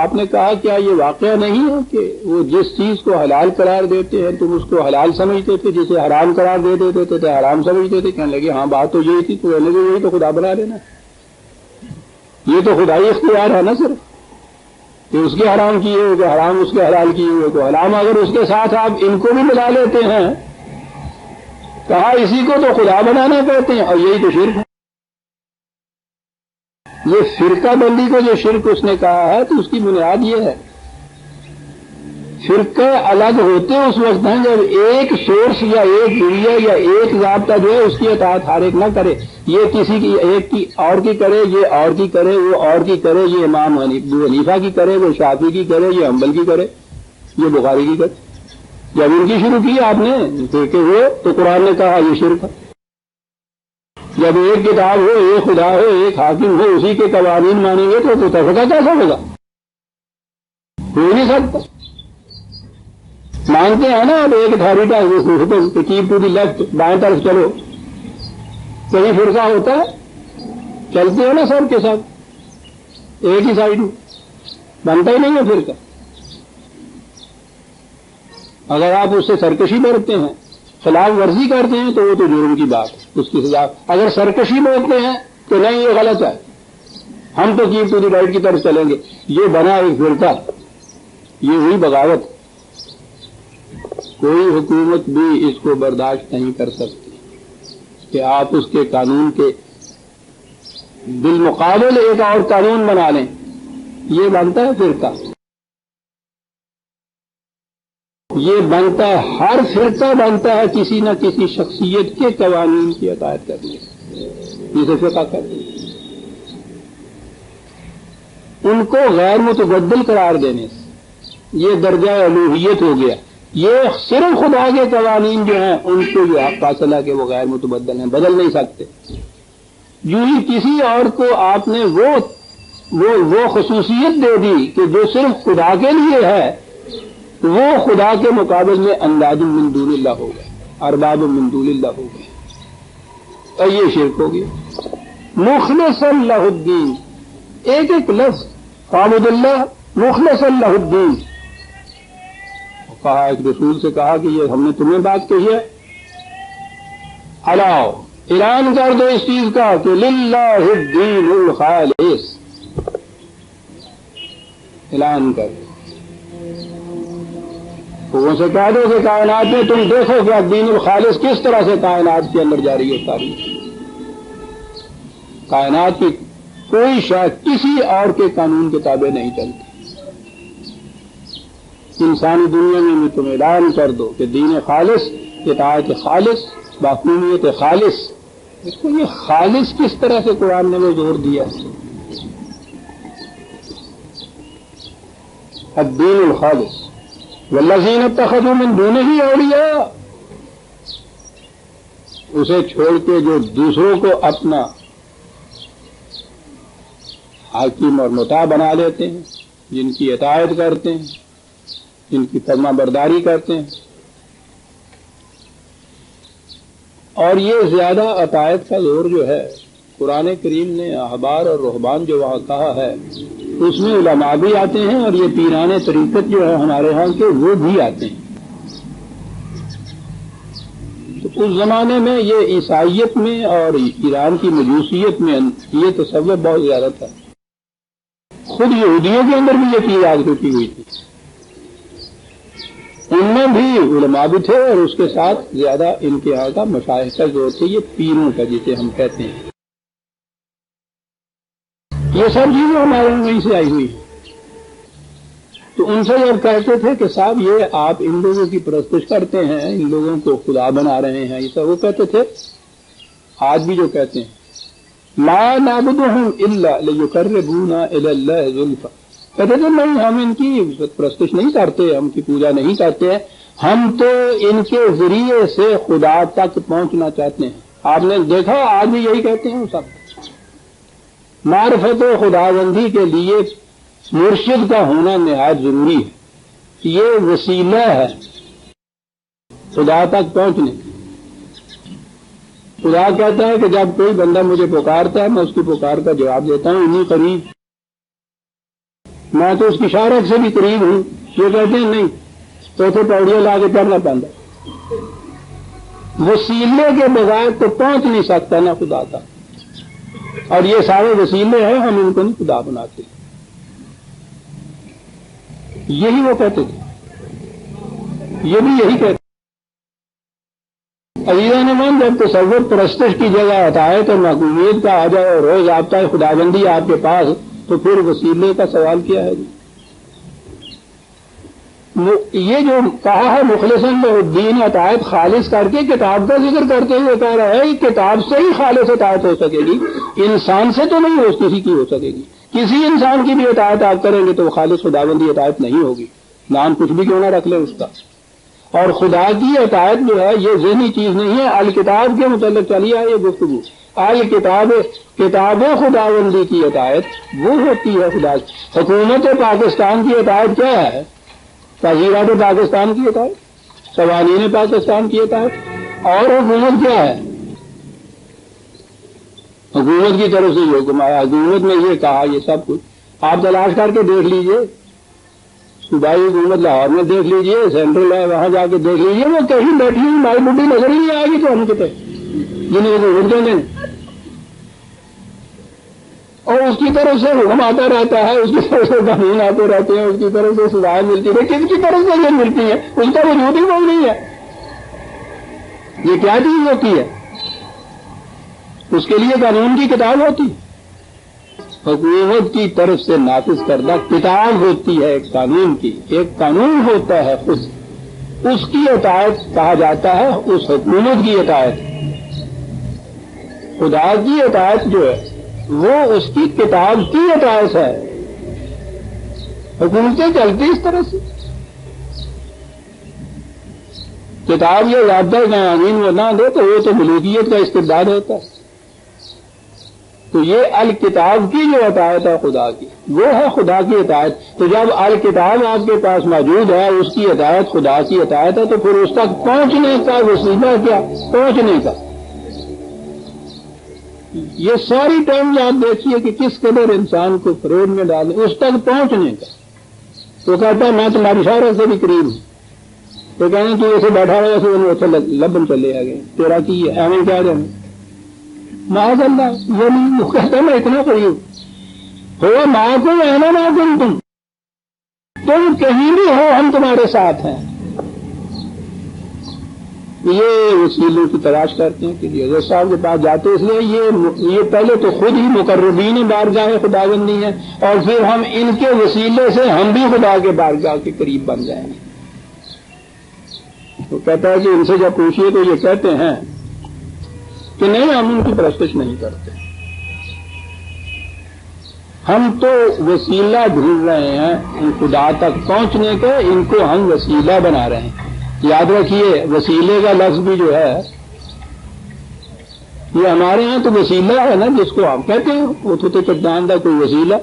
آپ نے کہا کیا یہ واقعہ نہیں ہے کہ وہ جس چیز کو حلال قرار دیتے ہیں تم اس کو حلال سمجھتے تھے، جسے حرام قرار دے دیتے تھے حرام سمجھتے تھے؟ کہنے لگے ہاں بات تو یہی تھی. تو کہنے لگے یہی تو خدا بنا لینا، یہ تو خدائی اختیار ہے نا صرف، کہ اس کے حرام کیے ہوئے کہ حرام اس کے حلال کیے ہوئے، تو حرام اگر اس کے ساتھ آپ ان کو بھی ملا لیتے ہیں، کہا اسی کو تو خدا بنانا کہتے ہیں، اور یہی تو شرک ہے. یہ فرقہ بندی کو جو شرک اس نے کہا ہے تو اس کی بنیاد یہ ہے. فرقے الگ ہوتے اس وقت ہیں جب ایک سورس یا ایک ذریعہ یا ایک ضابطہ جو ہے اس کی اطاعت ہر ایک نہ کرے. یہ کسی کی ایک کی اور کی کرے، یہ اور کی کرے، وہ اور کی کرے، یہ امام ابو حنیفہ کی کرے، وہ شافعی کی کرے، یہ حنبل کی کرے، یہ بخاری کی کرے. جب ان کی شروع کی آپ نے دیکھے ہوئے تو قرآن نے کہا یہ شرک ہے. جب ایک کتاب ہو، ایک خدا ہو، ایک حاکم ہو، اسی کے قوانین مانیں گے تو تفرقہ کیسا ہوگا؟ ہو نہیں سکتا. مانتے ہیں نا اب ایک authority keep to the left, بائیں طرف چلو، کہیں فرقہ ہوتا ہے؟ چلتے ہو نا سب کے ساتھ ایک ہی سائڈ میں، بنتا ہی نہیں ہے فرقہ. اگر آپ اس سے سرکشی برتتے ہیں، خلاف ورزی کرتے ہیں تو وہ تو جرم کی بات ہے، اس کی سزا. اگر سرکشی بولتے ہیں تو نہیں یہ غلط ہے، ہم تو کیپ ٹو دی رائٹ کی طرف چلیں گے، یہ بنا ایک فرقہ، یہ ہوئی بغاوت. کوئی حکومت بھی اس کو برداشت نہیں کر سکتی کہ آپ اس کے قانون کے بالمقابل ایک اور قانون بنا لیں. یہ بنتا ہے فرقہ، یہ بنتا ہے، ہر فرقہ بنتا ہے کسی نہ کسی شخصیت کے قوانین کی اطاعت کرنے سے، جسے فرقہ کرتے ہیں. ان کو غیر متبدل قرار دینے سے یہ درجہ الوہیت ہو گیا. یہ صرف خدا کے قوانین جو ہیں ان کو جو آپ فاصلہ کہ وہ غیر متبدل ہیں، بدل نہیں سکتے. یوں ہی کسی اور کو آپ نے وہ خصوصیت دے دی کہ جو صرف خدا کے لیے ہے، وہ خدا کے مقابل میں انداز من دون اللہ ہو گئے، ارباب من دون اللہ ہو گئے، اور یہ شرک ہو گیا. مخلصا لہ الدین، ایک ایک لفظ فاعبد اللہ مخلصا لہ الدین. کہا ایک رسول سے کہا کہ یہ ہم نے تمہیں بات کہی ہے، الاؤ اعلان کر دو اس چیز کا کہ للہ الدین الخالص، اعلان کر دو. لوگوں سے کہہ دو کہ کائنات میں تم دیکھو کہ الدین الخالص کس طرح سے کائنات کے اندر جاری ہوتا ہے. کائنات کی کوئی شاید کسی اور کے قانون کے تابع نہیں چلتی. انسانی دنیا میں تم اعلان کر دو کہ دین خالص، اطاعت خالص، باقومیت خالص. اس کو یہ خالص کس طرح سے قرآن نے وہ زور دیا؟ الدین الخالص والذین اتخذوا من دونہ اولیاء، اسے چھوڑ کے جو دوسروں کو اپنا حاکم اور مطاع بنا لیتے ہیں، جن کی اطاعت کرتے ہیں، جن کی فرما برداری کرتے ہیں. اور یہ زیادہ اطاعت کا زور جو ہے قرآن کریم نے احبار اور رہبان جو وہاں کہا ہے اس میں علماء بھی آتے ہیں اور یہ پیران طریقت جو ہے ہمارے ہاں کے وہ بھی آتے ہیں. تو اس زمانے میں یہ عیسائیت میں اور ایران کی مجوسیت میں یہ تصور بہت زیادہ تھا. خود یہودیوں کے اندر بھی یہ چیز آ چکی ہوئی تھی، ان میں بھی علماء بھی تھے اور اس کے ساتھ زیادہ ان کے یہاں کا مشائخ کا زور تھے، یہ پیروں کا جسے ہم کہتے ہیں. یہ سب چیزیں ہمارے وہیں سے آئی ہوئی ہیں. تو ان سے جب کہتے تھے کہ صاحب یہ آپ ان لوگوں کی پرستش کرتے ہیں، ان لوگوں کو خدا بنا رہے ہیں، یہ سب وہ کہتے تھے. آج بھی جو کہتے ہیں لا نعبدهم الا لیقربونا الی اللہ زلفی، کہتے تھے نہیں ہم ان کی پرستش نہیں کرتے، ہم کی پوجا نہیں کرتے ہیں، ہم تو ان کے ذریعے سے خدا تک پہنچنا چاہتے ہیں. آپ نے دیکھا آج بھی یہی کہتے ہیں سب. معرفت و خداوندی کے لیے مرشد کا ہونا نہایت ضروری ہے. یہ وسیلہ ہے خدا تک پہنچنے. خدا کہتا ہے کہ جب کوئی بندہ مجھے پکارتا ہے میں اس کی پکار کا جواب دیتا ہوں، انہیں قریب، میں تو اس کی شارت سے بھی قریب ہوں. یہ کہتے ہیں نہیں تو پوڑیاں لا کے چڑھنا پڑتا. وسیلے کے بغیر تو پہنچ نہیں سکتا نا خدا کا. اور یہ سارے وسیلے ہیں، ہم ان کو نہیں خدا بناتے. یہی وہ کہتے تھے، یہ بھی یہی کہتے. عزیزان من، جب تصور پرستش کی جگہ اطاعت اور محکومیت کا آ جائے اور روز آفتہ خداوندی آپ کے پاس، تو پھر وسیلے کا سوال کیا ہے؟ یہ جو کہا ہے مخلصاً الدین اطاعت خالص کر کے کتاب کا ذکر کرتے ہوئے کہہ رہا ہے کہ کتاب سے ہی خالص اطاعت ہو سکے گی، انسان سے تو نہیں ہو کسی کی ہو سکے گی. کسی انسان کی بھی اطاعت آپ کریں گے تو وہ خالص خداوندی اطاعت نہیں ہوگی، نام کچھ بھی کیوں نہ رکھ لے اس کا. اور خدا کی اطاعت جو ہے یہ ذہنی چیز نہیں ہے. الکتاب کے متعلق چلی ہے یہ گفتگو. الکتاب کتاب خداوندی کی اطاعت وہ ہوتی ہے خدا کی. حکومت پاکستان کی اطاعت کیا ہے؟ وزیرات پاکستان کی اطاعت، قوانین پاکستان کی اطاعت. اور حکومت کیا ہے؟ حکومت کی طرف سے یہ حکم آیا، حکومت میں یہ کہا، یہ سب کچھ آپ تلاش کر کے دیکھ لیجئے. صوبائی حکومت لاہور میں دیکھ لیجئے، سینٹرل ہے وہاں جا کے دیکھ لیجئے، وہ کہیں بیٹھی ہوئی مائی بڈھی نظر ہی نہیں آئے گی تو ہم کہتے جنہیں حکومت کہتے ہیں. اور اس کی طرف سے حکم آتا رہتا ہے، اس کی طرف سے قانون آتے رہتے ہیں، اس کی طرف سے سزائیں ملتی ہیں. کس کی طرف سے یہ ملتی ہے؟ اس کا وجود ہی کوئی نہیں ہے. یہ کیا چیز ہوتی ہے؟ اس کے لیے قانون کی کتاب ہوتی ہے. حکومت کی طرف سے نافذ کردہ کتاب ہوتی ہے ایک قانون کی، ایک قانون ہوتا ہے خود، اس کی اطاعت کہا جاتا ہے اس حکومت کی اطاعت. خدا کی اطاعت جو ہے وہ اس کی کتاب کی اطاعت ہے. حکومتیں چلتی اس طرح سے. کتاب یہ ضابطۂ قوانین وہ نہ دے تو وہ تو ملوکیت کا استبداد ہوتا ہے. تو یہ الکتاب کی جو اطاعت ہے خدا کی، وہ ہے خدا کی اطاعت. تو جب الکتاب آپ کے پاس موجود ہے، اس کی اطاعت خدا کی اطاعت ہے، تو پھر اس تک پہنچنے کا وسیلہ کیا؟ پہنچنے کا. یہ ساری ٹائم آپ دیکھیے کہ کس قدر انسان کو فریب میں ڈالے اس تک پہنچنے کا. تو کہتا ہے میں تمہاری شہرت سے بھی قریب ہوں. تو کہنے کہ ایسے بیٹھا ہوا ایسے لبن چلے آ گئے تیرا کی ہے ایویں کیا جائیں معاذ اللہ. یہ نہیں، وہ کہتا ہے میں اتنا قریب ہو ماں کو اینا نہ تم کہیں بھی ہو ہم تمہارے ساتھ ہیں. یہ وسیلوں کی تلاش کرتے ہیں کہ حضرت صاحب کے پاس جاتے، اس لیے یہ پہلے تو خود ہی مقربین بارگاہ خداوندی ہیں، اور پھر ہم ان کے وسیلے سے ہم بھی خدا کے بارگاہ کے قریب بن جائیں گے۔ تو کہتا ہے کہ ان سے جب پوچھیے تو یہ کہتے ہیں کہ نہیں، ہم ان کی پرستش نہیں کرتے، ہم تو وسیلہ ڈھونڈ رہے ہیں ان خدا تک پہنچنے کے، ان کو ہم وسیلہ بنا رہے ہیں۔ یاد رکھیے وسیلے کا لفظ بھی جو ہے یہ ہمارے ہاں تو وسیلہ ہے نا، جس کو آپ کہتے ہیں وہ تو چٹان کا کوئی وسیلہ،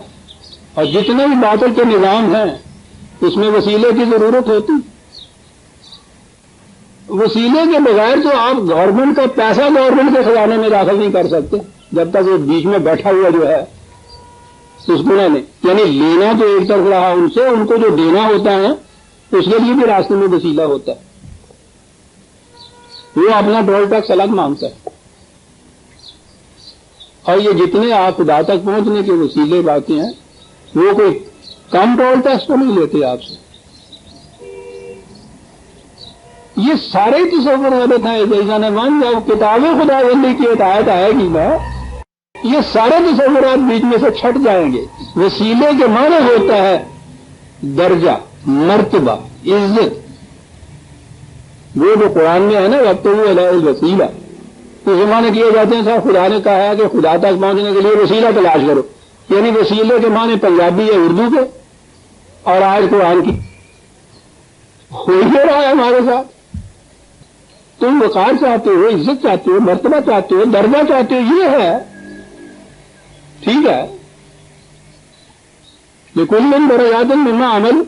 اور جتنے بھی باطل کے نظام ہیں اس میں وسیلے کی ضرورت ہوتی۔ وسیلے کے بغیر تو آپ گورنمنٹ کا پیسہ گورنمنٹ کے خزانے میں داخل نہیں کر سکتے جب تک وہ بیچ میں بیٹھا ہوا جو ہے اس گناہ نے، یعنی لینا تو ایک طرف رہا ان سے، ان کو جو دینا ہوتا ہے اس کے لیے بھی راستے میں وسیلہ ہوتا ہے، وہ اپنا ٹول ٹیکس الگ مانگتا ہے۔ اور یہ جتنے آپ خدا تک پہنچنے کے وسیلے باقی ہیں وہ کوئی کم ٹول ٹیکس تو نہیں لیتے آپ سے۔ یہ سارے تصور غلط ہیں۔ جیسا نے مان جب کتاب خدا بندی کی ہدایت آئے گی نا، یہ سارے تصورات بیچ میں سے چھٹ جائیں گے۔ وسیلے کے معنی ہوتا ہے درجہ، مرتبہ، عزت، وہ جو قرآن میں ہے نا وَابْتَغُوا إِلَيْهِ الْوَسِيلَةَ، تو معنی کیے جاتے ہیں صاحب خدا نے کہا ہے کہ خدا تک پہنچنے کے لیے وسیلہ تلاش کرو، یعنی وسیلے کے معنی پنجابی ہے اردو کے، اور آج قرآن کی ہو ہی رہا ہے ہمارے ساتھ۔ تم وقار چاہتے ہو، عزت چاہتے ہو، مرتبہ چاہتے ہو، درجہ چاہتے ہو، یہ ہے ٹھیک ہے، لِكُلٍّ دَرَجَاتٌ مِّمَّا عَمِلُوا،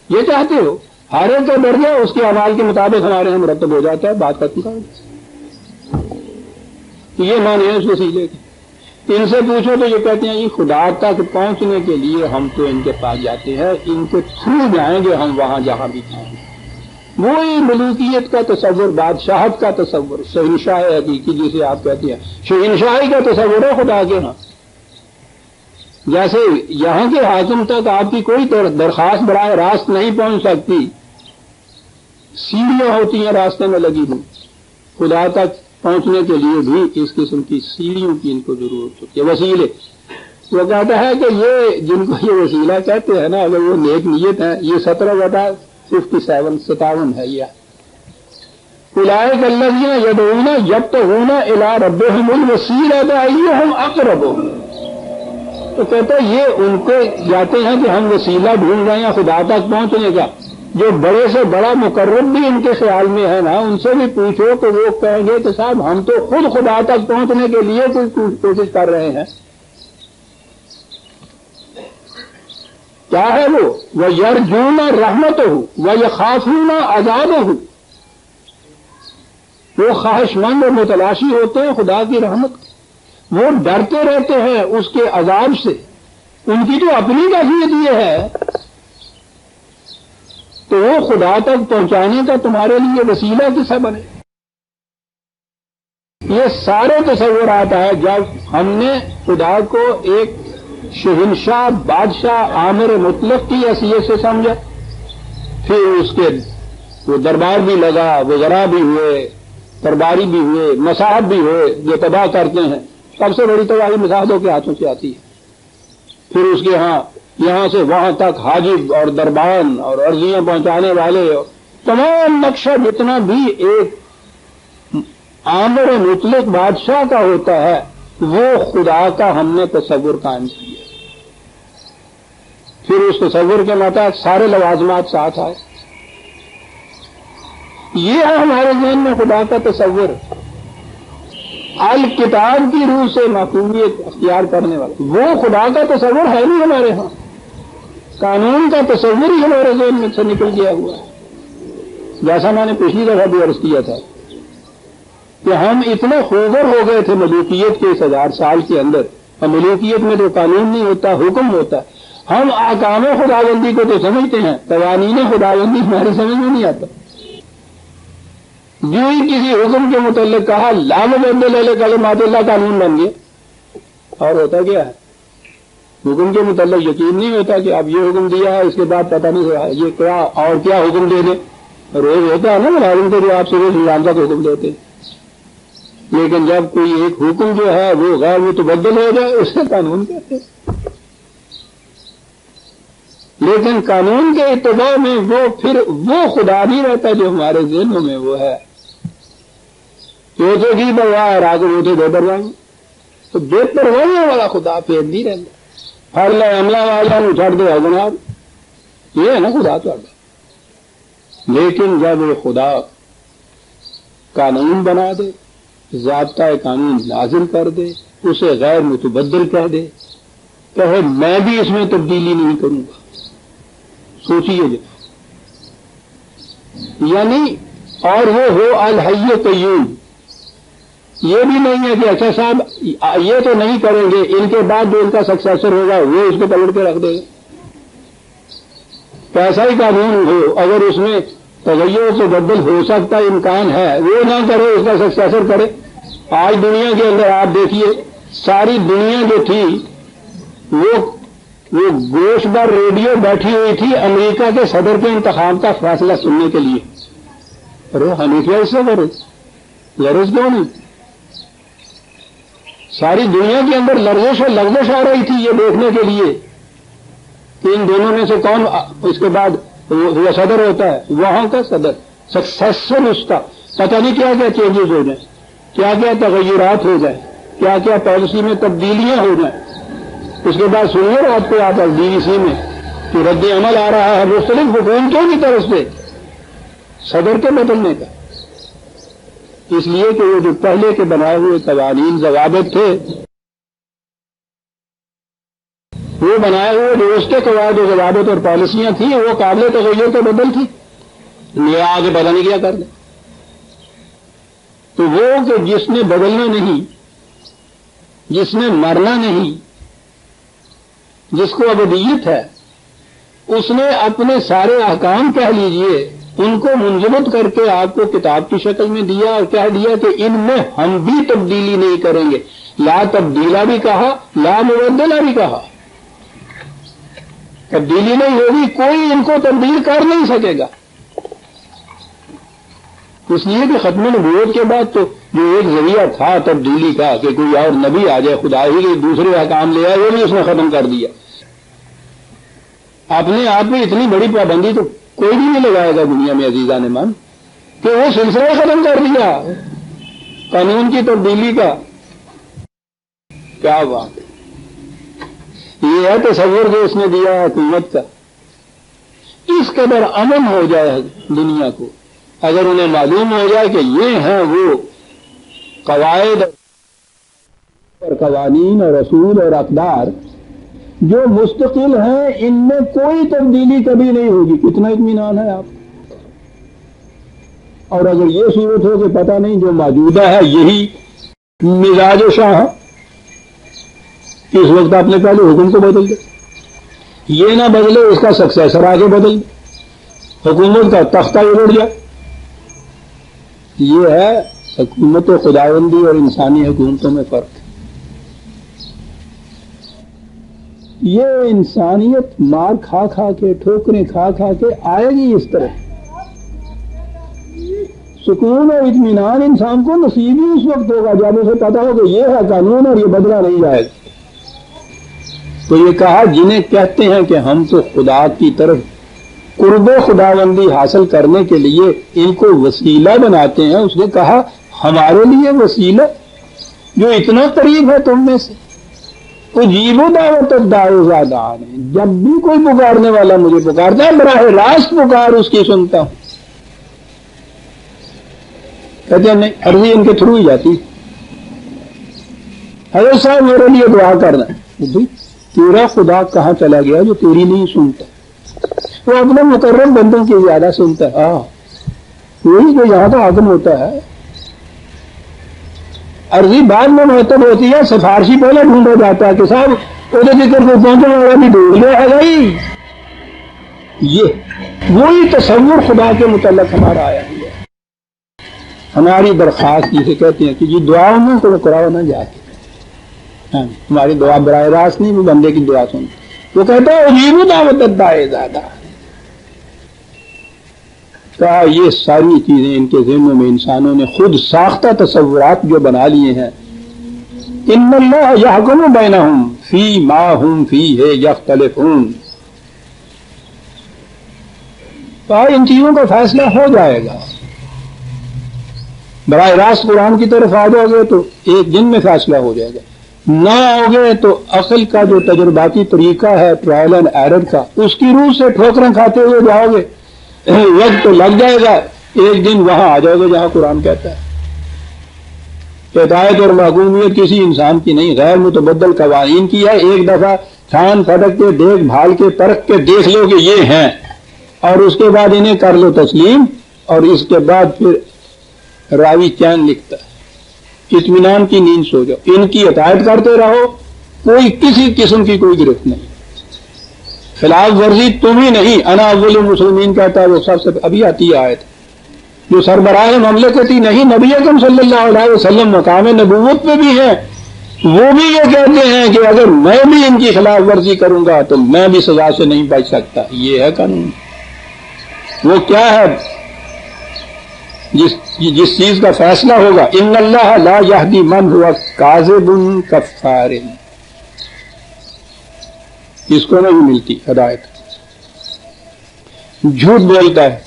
یہ چاہتے ہو، ہر ایک کا درجہ اس کے اعمال کے مطابق ہمارے یہاں مرتب ہو جاتا ہے، بات ختم کر۔ یہ معنی ہے اس وسیلے کے۔ ان سے پوچھو تو یہ کہتے ہیں یہ خدا تک پہنچنے کے لیے ہم تو ان کے پاس جاتے ہیں، ان کے تھرو جائیں گے ہم وہاں جہاں بھی جائیں گے۔ وہی ملوکیت کا تصور، بادشاہت کا تصور، شہنشاہ حقیقی جسے آپ کہتے ہیں، شہنشاہی کا تصور ہے خدا کے ہاں۔ جیسے یہاں کے حاکم تک آپ کی کوئی درخواست براہ راست نہیں پہنچ سکتی، سیڑھیاں ہوتی ہیں راستے میں لگی ہوئی، خدا تک پہنچنے کے لیے بھی اس قسم کی سیڑھیوں کی ان کو ضرورت ہوتی ہے، وسیلے۔ وہ کہتا ہے کہ یہ جن کو یہ وسیلہ کہتے ہیں نا، اگر وہ نیک نیت ہے، یہ 17/57 ہے یہ اولئک الذین یدعون یبتغون الی ربہم الوسیلۃ ایہم اقرب، تو کہتا ہے یہ ان کو جاتے ہیں کہ ہم وسیلہ ڈھونڈ رہے ہیں خدا تک پہنچنے کا۔ جو بڑے سے بڑا مقرب بھی ان کے خیال میں ہے نا، ان سے بھی پوچھو تو وہ کہیں گے کہ صاحب ہم تو خود خدا تک پہنچنے کے لیے کوشش کر رہے ہیں۔ کیا ہے وہ؟ وَيَرْجُونَ رَحْمَتَهُ وَيَخَافُونَ عَذَابَهُ، وہ خواہش مند اور متلاشی ہوتے ہیں خدا کی رحمت، وہ ڈرتے رہتے ہیں اس کے عذاب سے۔ ان کی تو اپنی کیفیت یہ ہے، تو وہ خدا تک پہنچانے کا تمہارے لیے وسیلہ کسا بنے؟ یہ سارے تصورات ہے جب ہم نے خدا کو ایک شہنشاہ، بادشاہ، آمر مطلق کی حیثیت سے سمجھا، پھر اس کے وہ دربار بھی لگا، وزراء بھی ہوئے، درباری بھی ہوئے، مصاحب بھی ہوئے جو تباہ کرتے ہیں۔ سب سے بڑی تباہی مصاحبوں کے ہاتھوں سے آتی ہے۔ پھر اس کے ہاں یہاں سے وہاں تک حاجب اور دربان اور عرضیاں پہنچانے والے، تمام نقشہ جتنا بھی ایک آمر مطلق بادشاہ کا ہوتا ہے وہ خدا کا ہم نے تصور قائم کیا۔ پھر اس تصور کے مطابق سارے لوازمات ساتھ آئے۔ یہ ہے ہمارے ذہن میں خدا کا تصور، الکتاب کی روح سے محکومیت اختیار کرنے والا۔ وہ خدا کا تصور ہے نہیں ہمارے ہاں، قانون کا تصور ہی ہمارے ذہن میں سے نکل گیا ہوا ہے۔ جیسا میں نے پچھلی دفعہ بھی عرض کیا تھا کہ ہم اتنے خوگر ہو گئے تھے ملوکیت کے اس 1000 سال کے اندر، اور ملوکیت میں تو قانون نہیں ہوتا، حکم ہوتا ہے۔ ہم احکام خداوندی کو تو سمجھتے ہیں، قوانین خداوندی ہماری سمجھ میں نہیں آتا۔ جو ہی کسی حکم کے متعلق کہا لا مبدل لکلمات اللہ، قانون بن گیا۔ اور ہوتا کیا ہے؟ حکم کے متعلق یقین نہیں ہوتا کہ اب یہ حکم دیا ہے، اس کے بعد پتہ نہیں ہوا یہ کیا اور کیا حکم دے دے، روز ہوتا ہے نا ملازم کو جو آپ سے روز نظام کا حکم دیتے ہیں، لیکن جب کوئی ایک حکم جو ہے وہ غیر متبدل ہو جائے اسے قانون کہتے ہیں۔ لیکن قانون کے اتباع میں وہ پھر وہ خدا نہیں رہتا جو ہمارے ذہنوں میں وہ ہے، چوتھے کی پرواہ ہے راگ چوتھے بے پرواہی، تو بے پرواہی والا خدا پھر نہیں رہتا، ہر لے عملہ والا نو چھڑ دے جناب، یہ ہے نا خدا تو۔ لیکن جب وہ خدا قانون بنا دے، ضابطۂ قانون لازم کر دے، اسے غیر متبدل کہہ دے، کہے میں بھی اس میں تبدیلی نہیں کروں گا، سوچیے جو، یعنی اور وہ ہو الحی قیوم، یہ بھی نہیں ہے کہ اچھا صاحب یہ تو نہیں کریں گے، ان کے بعد جو ان کا سکسیسر ہوگا وہ اس کو پلٹ کے رکھ دے گا، کیسا ہی قانون ہو اگر اس میں تغیر سے بدل ہو سکتا امکان ہے، وہ نہ کرے، اس کا سکسیسر کرے۔ آج دنیا کے اندر آپ دیکھیے ساری دنیا جو تھی وہ گوشت بر ریڈیو بیٹھی ہوئی تھی امریکہ کے صدر کے انتخاب کا فیصلہ سننے کے لیے، ارے حنیفیہ اس سے غرض کیوں نہیں؟ ساری دنیا کے اندر لرزش اور لغزش آ رہی تھی یہ دیکھنے کے لیے کہ ان دونوں میں سے کون اس کے بعد وہ صدر ہوتا ہے، وہاں کا صدر سکسیسر، اس کا پتہ نہیں کیا کیا چینجز ہو جائیں، کیا کیا تغیرات ہو جائیں، کیا کیا پالیسی میں تبدیلیاں ہو جائیں۔ اس کے بعد سنیے رات کو آپ ڈی وی سی میں کہ رد عمل آ رہا ہے مختلف حکومتوں کی طرف سے صدر کے بدلنے کا، اس لیے کہ وہ جو پہلے کے بنائے ہوئے قوانین ضوابط تھے، وہ بنائے ہوئے جو اس کے قواعد و ضوابط اور پالیسیاں تھیں وہ قابل تغیر کے بدل تھی، یہ آگے پتہ نہیں کیا کر دیں۔ تو وہ کہ جس نے بدلنا نہیں، جس نے مرنا نہیں، جس کو ابدیت ہے، اس نے اپنے سارے احکام کہہ لیجئے ان کو منضبط کر کے آپ کو کتاب کی شکل میں دیا اور کہہ دیا کہ ان میں ہم بھی تبدیلی نہیں کریں گے، لا تبدیلا بھی کہا، لا مبدلہ بھی کہا، تبدیلی نہیں ہوگی، کوئی ان کو تبدیل کر نہیں سکے گا۔ اس لیے کہ ختم نبوت کے بعد تو جو ایک ذریعہ تھا تبدیلی کا کہ کوئی اور نبی آ جائے خدا ہی کے دوسرے احکام لے آئے، وہ بھی اس نے ختم کر دیا۔ اپنے آپ میں اتنی بڑی پابندی تو کوئی بھی نہیں لگائے گا دنیا میں عزیزان من کہ وہ سلسلہ ختم کر دیا قانون کی تبدیلی کا۔ کیا بات ہے، یہ ہے تصور جو اس نے دیا حکومت کا۔ اس قدر امن ہو جائے دنیا کو اگر انہیں معلوم ہو جائے کہ یہ ہیں وہ قواعد اور قوانین اور اصول اور اقدار جو مستقل ہیں، ان میں کوئی تبدیلی کبھی نہیں ہوگی، کتنا اطمینان ہے آپ۔ اور اگر یہ صورت ہو کہ پتہ نہیں جو موجودہ ہے یہی مزاج شاہ ہے، کہ اس وقت آپ نے پہلے حکم کو بدل دے، یہ نہ بدلے اس کا سکسیسر آگے بدل دے، حکومت کا تختہ الٹ جائے۔ یہ ہے حکومت خداوندی اور انسانی حکومتوں میں فرق۔ یہ انسانیت مار کھا کھا کے، ٹھوکریں کھا کھا کے آئے گی اس طرح۔ سکون اور اطمینان انسان کو نصیب ہی اس وقت ہوگا جب اسے پتا ہو کہ یہ ہے قانون اور یہ بدلا نہیں جائے گا۔ تو یہ کہا جنہیں کہتے ہیں کہ ہم تو خدا کی طرف قرب و خداوندی حاصل کرنے کے لیے ان کو وسیلہ بناتے ہیں، اس نے کہا ہمارے لیے وسیلہ جو اتنا قریب ہے تم میں سے، اجیب دعوت الداعی اذا دعان، جب بھی کوئی پکارنے والا مجھے پکارتا ہے براہ راست پکار اس کی سنتا ہوں۔ کہتے ہیں نہیں، عرضی ان کے تھرو ہی جاتی، حضرت صاحب میرے لیے دعا کرنا ہے۔ تیرا خدا کہاں چلا گیا جو تیری نہیں سنتا؟ وہ اپنے مقرر بندوں کی زیادہ سنتا ہے، وہی جو یہاں کا حاکم ہوتا ہے۔ عرضی بعد میں مرتب ہوتی ہے، سفارشی پہلے ڈھونڈا جاتا ہے کہ صاحب وہ ذکر کو پہنچنے والا بھی ڈھونڈ لیا ہے بھائی۔ یہ وہی تصور خدا کے متعلق ہمارا آیا ہوا ہے۔ ہماری درخواست جسے کہتے ہیں کہ یہ دعاؤں میں تو کراؤ نہ جا کے، ہماری دعا براہ راست نہیں، وہ بندے کی دعا سن، وہ کہتا ہے اجیب دعوت الداعی اذا دعان۔ کہا یہ ساری چیزیں ان کے ذہنوں میں انسانوں نے خود ساختہ تصورات جو بنا لیے ہیں. ان اللہ یحکم بینہم فی ما ہم فیہ یختلفون. کہا ان چیزوں کا فیصلہ ہو جائے گا. براہ راست قرآن کی طرف آ جاؤ گے تو ایک دن میں فیصلہ ہو جائے گا. نہ آؤ گے تو عقل کا جو تجرباتی طریقہ ہے ٹرائل اینڈ ایرر کا اس کی روح سے ٹھوکریں کھاتے ہوئے جاؤ گے. وقت تو لگ جائے گا. ایک دن وہاں آ جاؤ گے جہاں قرآن کہتا ہے ہدایت اور محکومیت کسی انسان کی نہیں، غیر متبدل قوانین کی ہے. ایک دفعہ چھان پھٹک کے دیکھ بھال کے پرکھ کے دیکھ لو کہ یہ ہیں، اور اس کے بعد انہیں کر لو تسلیم، اور اس کے بعد پھر راوی چین لکھتا ہے اطمینان کی نیند سو جاؤ. ان کی اطاعت کرتے رہو، کوئی کسی قسم کی کوئی گرفت نہیں، خلاف ورزی تم ہی نہیں. انا اول المسلمین کہتا ہے وہ سب سے ابھی آتی ہے آیت. جو سربراہ مملکتی نہیں نبی اکرم صلی اللہ علیہ وسلم مقام نبوت پہ بھی ہیں، وہ بھی یہ کہتے ہیں کہ اگر میں بھی ان کی خلاف ورزی کروں گا تو میں بھی سزا سے نہیں بچ سکتا. یہ ہے قانون. وہ کیا ہے جس چیز کا فیصلہ ہوگا. ان اللہ لا یہدی من ہوا کاذب کفار. اس کو نہیں ملتی ہدایت، جھوٹ بولتا ہے،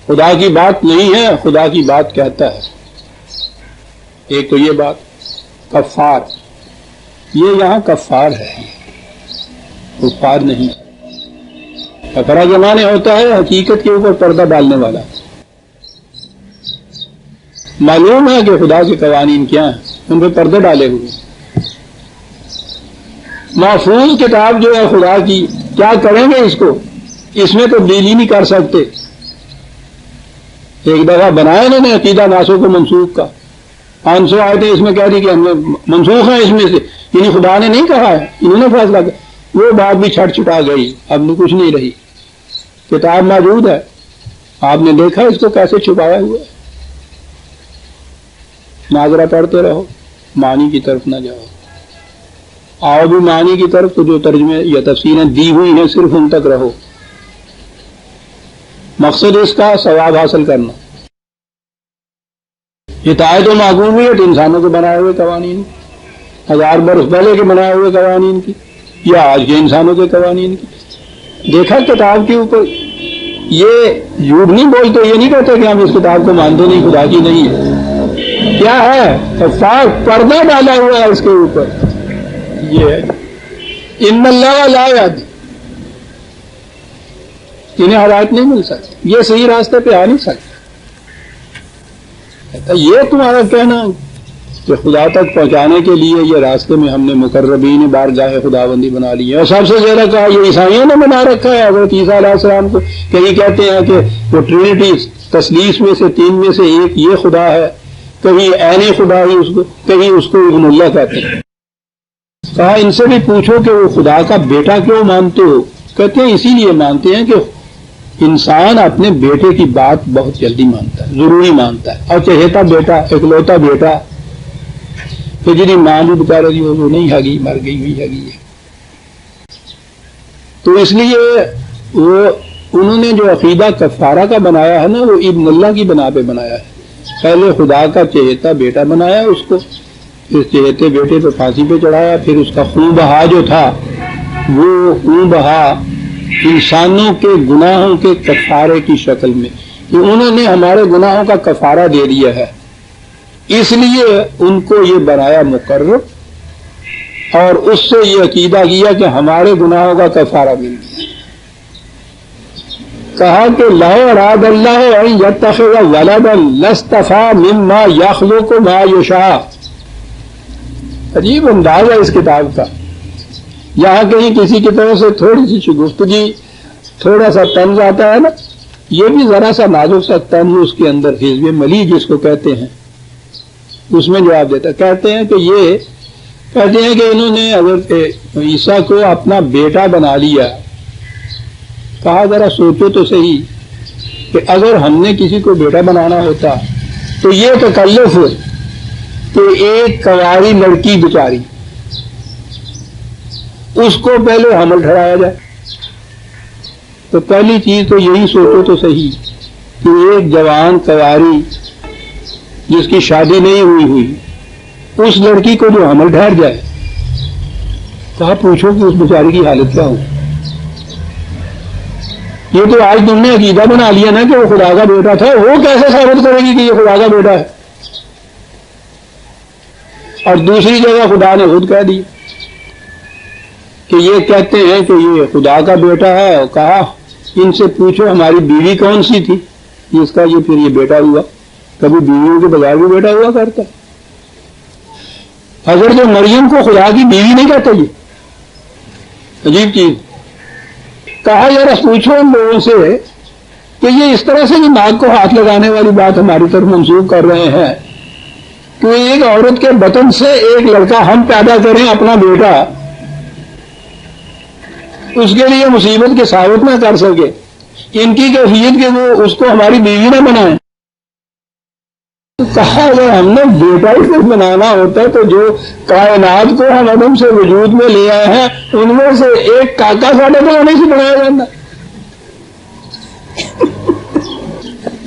خدا کی بات نہیں ہے، خدا کی بات کہتا ہے. ایک تو یہ بات. کفار، یہ یہاں کفار ہے، کفار نہیں. کفرہ کے معنی ہوتا ہے حقیقت کے اوپر پردہ ڈالنے والا. معلوم ہے کہ خدا کے قوانین کیا ہیں، ان پہ پردے ڈالے ہوئے. محفوظ کتاب جو ہے خدا کی، کیا کریں گے اس کو؟ اس میں تبدیلی نہیں کر سکتے. ایک دفعہ بنایا انہوں نے عقیدہ ناسوں کو منسوخ کا. 500 آیتیں اس میں کہہ دی کہ ہم نے منسوخ ہیں اس میں سے، یعنی خدا نے نہیں کہا ہے، انہوں نے فیصلہ کیا. وہ بات بھی چھٹ چھٹا گئی، اب کچھ نہیں رہی. کتاب موجود ہے، آپ نے دیکھا اس کو کیسے چھپایا ہوا ہے. ناظرہ پڑھتے رہو، معنی کی طرف نہ جاؤ. آؤ بھی معنی کی طرف تو جو ترجمے یا تفسیریں دی ہوئی ہیں صرف ان تک رہو. مقصد اس کا ثواب حاصل کرنا. اطاعت و محکومیت انسانوں کے بنائے ہوئے قوانین، 1000 برس پہلے کے بنائے ہوئے قوانین کی یا آج کے انسانوں کے قوانین کی. دیکھا کتاب کے اوپر یہ جھوٹ نہیں بولتے، یہ نہیں کہتے کہ ہم اس کتاب کو مانتے نہیں، خدا کی نہیں ہے. کیا ہے؟ پردہ ڈالا ہوا ہے اس کے اوپر. یہ ہے ان اللہ لا یہدی. انہیں ہدایت نہیں مل سکتی، یہ صحیح راستے پہ آ نہیں سکتے. یہ تمہارا کہنا کہ خدا تک پہنچانے کے لیے یہ راستے میں ہم نے مقربین بارگاہ خداوندی بنا لی ہے. اور سب سے زیادہ کہا یہ عیسائیوں نے بنا رکھا ہے. حضرت عیسیٰ علیہ السلام کو کہیں کہتے ہیں کہ وہ ٹرینٹی، تثلیث میں سے 3 میں سے ایک یہ خدا ہے، کہیں عین خدا ہی اس کو، کہیں اس کو ابن اللہ کہتے ہیں. کہا ان سے بھی پوچھو کہ وہ خدا کا بیٹا کیوں مانتے ہو؟ کہتے ہیں اسی لیے مانتے ہیں کہ انسان اپنے بیٹے کی بات بہت جلدی مانتا ہے، ضروری مانتا ہے، اور چہیتا بیٹا، اکلوتا بیٹا. تو جنہیں ماں بھی بتا رہی وہ نہیں ہگی، مر گئی ہوئی ہگی ہے. تو اس لیے وہ انہوں نے جو عقیدہ کفارہ کا بنایا ہے نا، وہ ابن اللہ کی بنا پہ بنایا ہے. پہلے خدا کا چہیتا بیٹا بنایا اس کو، پھر چہیتے بیٹے پہ پھانسی پہ چڑھایا، پھر اس کا خون بہا جو تھا وہ خون بہا انسانوں کے گناہوں کے کفارے کی شکل میں. کہ انہوں نے ہمارے گناہوں کا کفارہ دے دیا ہے، اس لیے ان کو یہ بنایا مقرر، اور اس سے یہ عقیدہ کیا کہ ہمارے گناہوں کا کفارہ مل گیا. کہا کہ لو اراد اللہ ان یتخذ ولدا لاصطفى مما یخلق ما یشاء. عجیب انداز ہے اس کتاب کا. یہاں کہیں کسی کی طرف سے تھوڑی سی شگفتگی، تھوڑا سا طنز آتا ہے نا، یہ بھی ذرا سا نازک سا طنز اس کے اندر حزب ملی جس کو کہتے ہیں، اس میں جواب دیتا. کہتے ہیں کہ یہ کہتے ہیں کہ انہوں نے حضرت عیسیٰ کو اپنا بیٹا بنا لیا. کہا ذرا سوچو تو صحیح کہ اگر ہم نے کسی کو بیٹا بنانا ہوتا تو یہ تکلف کہ ایک کنواری لڑکی بیچاری اس کو پہلے حمل ٹھہرایا جائے، تو پہلی چیز تو یہی سوچو تو صحیح کہ ایک جوان کنواری جس کی شادی نہیں ہوئی اس لڑکی کو جو حمل ٹھہر جائے تو آپ پوچھو کہ اس بیچاری کی حالت کیا ہو. یہ تو آج تم نے عقیدہ بنا لیا نا کہ وہ خدا کا بیٹا تھا، وہ کیسے ثابت کرے گی کہ یہ خدا کا بیٹا ہے؟ اور دوسری جگہ خدا نے خود کہہ دیا کہ یہ کہتے ہیں کہ یہ خدا کا بیٹا ہے، اور کہا ان سے پوچھو ہماری بیوی کون سی تھی جس کا یہ پھر یہ بیٹا ہوا. کبھی بیویوں کے بغیر بھی بیٹا ہوا کرتا. حضرت مریم کو خدا کی بیوی نہیں کہتے، یہ عجیب چیز. کہا ذرا پوچھو ان لوگوں سے کہ یہ اس طرح سے جو ناک کو ہاتھ لگانے والی بات ہماری طرف منسوخ کر رہے ہیں کہ ایک عورت کے بطن سے ایک لڑکا ہم پیدا کریں اپنا بیٹا، اس کے لیے مصیبت کے ثابت نہ کر سکے، ان کی کیفیت کہ وہ اس کو ہماری بیوی نہ بنائیں. تو کہا اگر ہم نے بیٹا ہی صرف بنانا ہوتا ہے تو جو کائنات کو ہم عدم سے وجود میں لے آئے ہیں ان میں سے ایک کاکا ساڈے بنانے سے بنایا جاتا.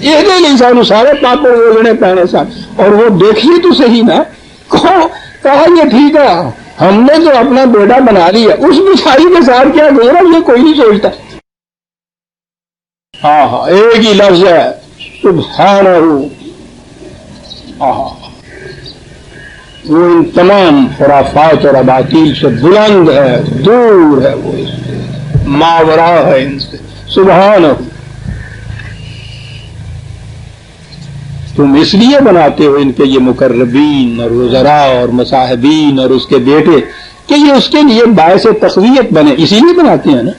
یہ نہیں سانو سارے پاپڑ بولنے پہنے سن. اور وہ دیکھیے تو صحیح نا، کہا یہ ٹھیک ہے ہم نے تو اپنا بیٹا بنا لیا، اس بیچاری کے ساتھ کیا گزرا یہ کوئی نہیں سوچتا. ہاں ایک ہی لفظ ہے سبحانہ. وہ ان تمام خرافات اور اباطیل سے بلند ہے، دور ہے، وہ ماورا ہے ان سے. سبحانہ. تم اس لیے بناتے ہو ان کے یہ مقربین اور وزراء اور مصاحبین اور اس کے بیٹے کہ یہ اس کے لیے باعث تقویت بنے، اسی لیے بناتے ہیں نا.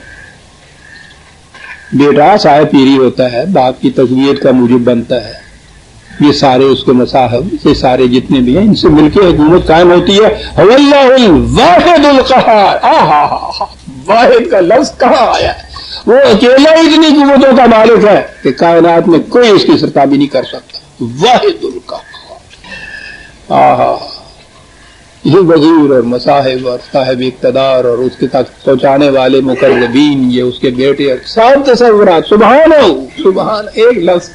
بیٹا صاحب پیری ہوتا ہے، باپ کی تقویت کا موجب بنتا ہے. یہ سارے اس کے مصاحب، یہ سارے جتنے بھی ہیں ان سے مل کے حکومت قائم ہوتی ہے. اللہ الواحد القہار. واحد کا لفظ کہاں آیا ہے؟ وہ اکیلا اتنی قوتوں کا مالک ہے کہ کائنات میں کوئی اس کی سرتابی نہیں کر سکتا. واحد القہار. یہ وزیر اور مصاحب اور صاحب اقتدار اور اس کے تک پہنچانے والے مقربین، یہ اس کے بیٹے اور سب تصورات. سبحان سبحان، ایک لفظ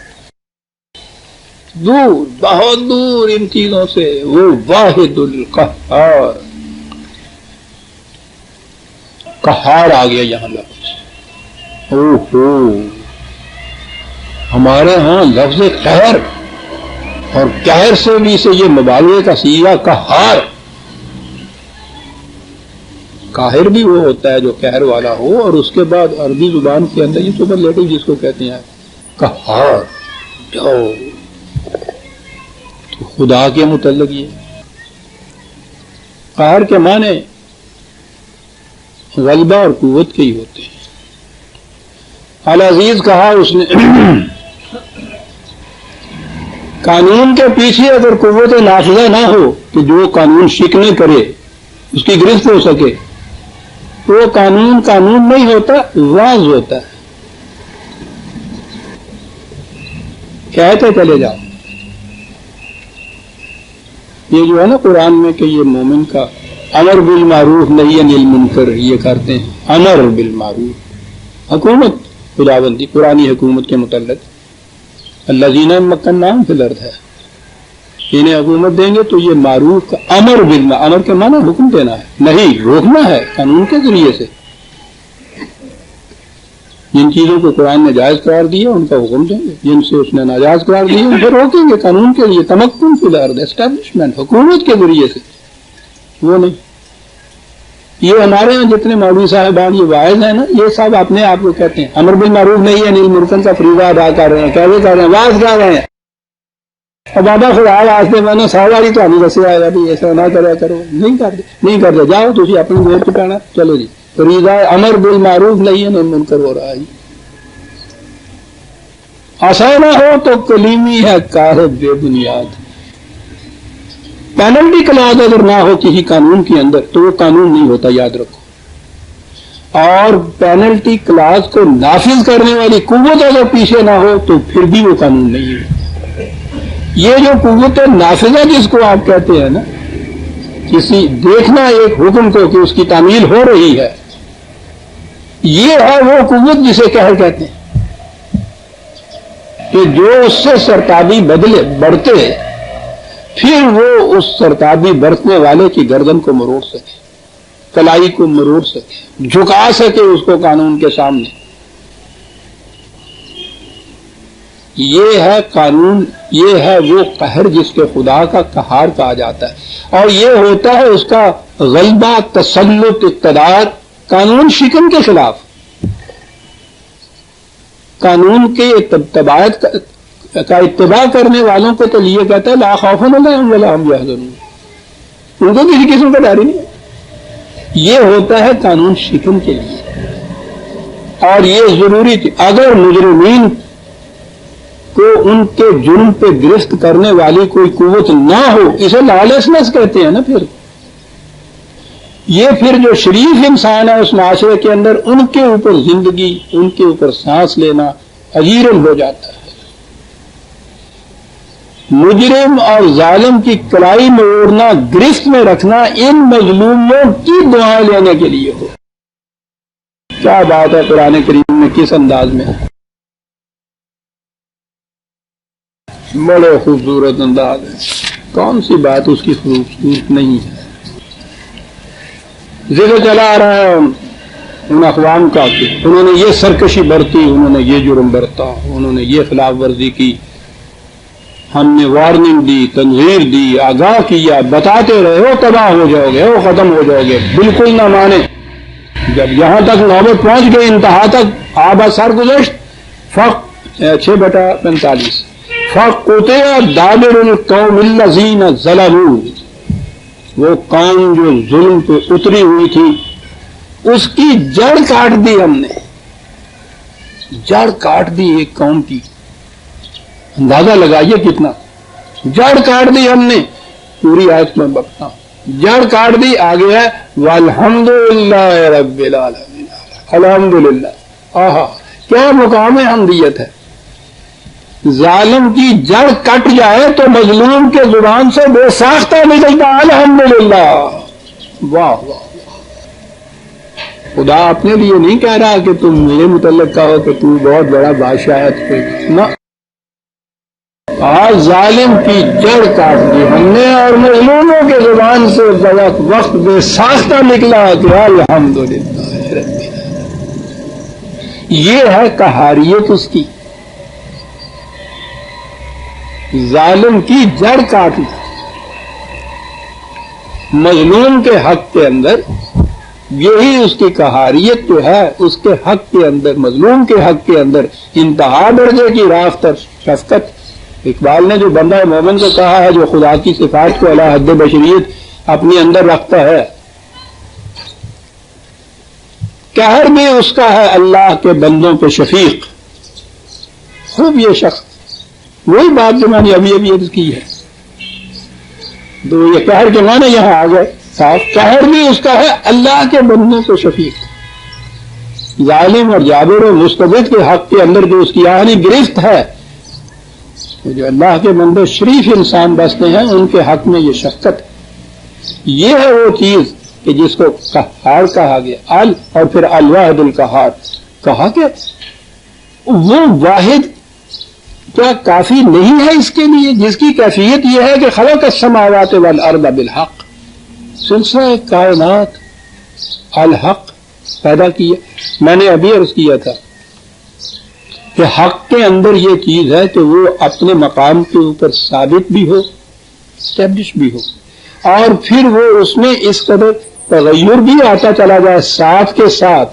دور، بہت دور ان چیزوں سے. وہ واحد القہار. قہار آ گیا یہاں لفظ. ہمارے ہاں لفظ قہر، اور قہر سے بھی سے یہ مبالغے کا صیغہ قہار. قاہر بھی وہ ہوتا ہے جو قہر والا ہو، اور اس کے بعد عربی زبان کے اندر یہ سپرلیٹو جس کو کہتے ہیں قہار. تو خدا کے متعلق یہ قہر کے معنی غلبہ اور قوت کے ہی ہوتے ہیں. العزیز کہا اس نے قانون کے پیچھے اگر قوت نافذہ نہ ہو کہ جو قانون شکنے کرے اس کی گرفت ہو سکے، وہ قانون نہیں ہوتا، واز ہوتا ہے. کہتے چلے جاؤ. یہ جو ہے نا قرآن میں کہ یہ مومن کا امر بالمعروف نہی عن المنکر یہ کرتے ہیں. امر بالمعروف حکومت خداوندی پرانی حکومت کے متعلق الذین مکناہم فی الارض ہے. انہیں حکومت دیں گے تو یہ معروف کا امر بالمعروف، امر کے معنی حکم دینا ہے، نہیں روکنا ہے قانون کے ذریعے سے. جن چیزوں کو قرآن نے جائز قرار دیا ان کا حکم دیں گے، جن سے اس نے ناجائز قرار دیا ان سے روکیں گے قانون کے لیے. تمکن فی الارض، اسٹیبلشمنٹ حکومت کے ذریعے سے، وہ نہیں. یہ ہمارے ہاں جتنے مولوی صاحبان یہ واعظ ہیں نا، یہ سب اپنے آپ کو کہتے ہیں امر بالمعروف نہیں ہے، نیل مرکن کا فریضہ ادا کر رہے ہیں. کیسے کر رہے ہیں؟ واعظ کر رہے ہیں. اور بابا خدا واسطے میں نے ساری تو نہیں دسیا آئے گا بھی ایسا نہ کریا کرو. نہیں کرتے جاؤ تھی اپنی گوٹ پہ پہنا. چلو جی فریضہ امر بالمعروف نہیں ہے، نیل منکر ہو رہا ہے. آسان نہ ہو تو کلیمی ہے کار بے بنیاد. پینلٹی کلاس اگر نہ ہو کسی قانون کے اندر تو وہ قانون نہیں ہوتا، یاد رکھو. اور پینلٹی کلاس کو نافذ کرنے والی قوت اگر پیچھے نہ ہو تو پھر بھی وہ قانون نہیں ہے. یہ جو قوت نافذہ جس کو آپ کہتے ہیں نا، کسی دیکھنا ایک حکم کو کہ اس کی تعمیل ہو رہی ہے، یہ ہے وہ قوت جسے قہر کہتے ہیں کہ جو اس سے سرتابی بڑھتے پھر وہ اس سرتابی برتنے والے کی گردن کو مروڑ سکے، کلائی کو مروڑ سکے، جھکا سکے اس کو قانون کے سامنے. یہ ہے قانون، یہ ہے وہ قہر جس کے خدا کا قہار کہا جاتا ہے. اور یہ ہوتا ہے اس کا غلبہ، تسلط، اقتدار قانون شکن کے خلاف. قانون کے تبعیت کا اتباع کرنے والوں کو تو یہ کہتا ہے لا خوف علیہم ولا هم يحزنون، ان کو کسی قسم کا ڈر ہی نہیں. یہ ہوتا ہے قانون شکن کے لیے. اور یہ ضروری تھی اگر مجرمین کو ان کے جرم پہ گرفت کرنے والی کوئی قوت نہ ہو، اسے لالیسنس کہتے ہیں نا. پھر جو شریف انسان ہے اس معاشرے کے اندر، ان کے اوپر زندگی، ان کے اوپر سانس لینا عجیرن ہو جاتا ہے. مجرم اور ظالم کی کلائی موڑنا، گرفت میں رکھنا ان مظلوموں کی دعائیں لینے کے لیے ہو. کیا بات ہے قرآن کریم میں، کس انداز میں، بڑے خوبصورت انداز ہے. کون سی بات اس کی خوبصورت نہیں ہے. ذکر چلا آ رہا ہے ان اقوام کا کہ انہوں نے یہ سرکشی برتی، انہوں نے یہ جرم برتا، انہوں نے یہ خلاف ورزی کی. ہم نے وارننگ دی، تنذیر دی، آگاہ کیا، بتاتے رہے ہو تباہ ہو جاؤ گے، ہو ختم ہو جاؤ گے. بالکل نہ مانے. جب یہاں تک نوبت پہنچ گئی، انتہا تک آب سر گزشت، 6/45 فَقُطِعَ دَابِرُ الْقَوْمِ الَّذِينَ ظَلَمُوا، وہ قوم جو ظلم پہ اتری ہوئی تھی اس کی جڑ کاٹ دی ہم نے. جڑ کاٹ دی ایک قوم کی. اندازہ لگائیے کتنا. جڑ کاٹ دی ہم نے. پوری آیت میں بکتا ہوں. جڑ کاٹ دی. آگے ہے وَالْحَمْدُلِلَّهِ رَبِّ الْعَالَمِينَ. الحمدللہ. آہا کیا مقام حمدیت ہے. ظالم کی جڑ کٹ جائے تو مظلوم کے زبان سے بے ساختہ نکلتا الحمدللہ. واہ واہ. خدا اپنے لیے نہیں کہہ رہا کہ تم میرے متعلق کہو کہ تو بہت بڑا بادشاہ ہے. نہ، آج ظالم کی جڑ کاٹ دی ہم نے اور مظلوموں کے زبان سے وقت بے ساختہ نکلا کہ الحمدللہ. یہ ہے قہاریت اس کی. ظالم کی جڑ کاٹنا. مظلوم کے حق کے اندر یہی اس کی قہاریت جو ہے. اس کے حق کے اندر، مظلوم کے حق کے اندر انتہا درجے کی رافت اور شفقت. اقبال نے جو بندہ مومن کو کہا ہے جو خدا کی صفات کو اعلی حد بشریت اپنے اندر رکھتا ہے، قہر بھی اس کا ہے اللہ کے بندوں پہ شفیق. خوب یہ شخص وہی بات جو میں نے ابھی عرض کی ہے. تو یہ قہر کے معنی یہاں آ گئے صاف. قہر بھی اس کا ہے اللہ کے بندوں کو شفیق. ظالم اور جابر و مستبد کے حق کے اندر جو اس کی آہنی گرفت ہے، جو اللہ کے بندے شریف انسان بستے ہیں ان کے حق میں یہ شفقت. یہ ہے وہ چیز کہ جس کو قہار کہا گیا. اور پھر الواحد القہار کہا کہ وہ واحد کیا کافی نہیں ہے اس کے لیے جس کی کیفیت یہ ہے کہ خلق السماوات والارض بالحق، سلسلہ کائنات الحق پیدا کیا. میں نے ابھی عرض کیا تھا کہ حق کے اندر یہ چیز ہے کہ وہ اپنے مقام کے اوپر ثابت بھی ہو، اسٹیبلش بھی ہو، اور پھر وہ اس میں اس قدر تغیر بھی آتا چلا جائے ساتھ کے ساتھ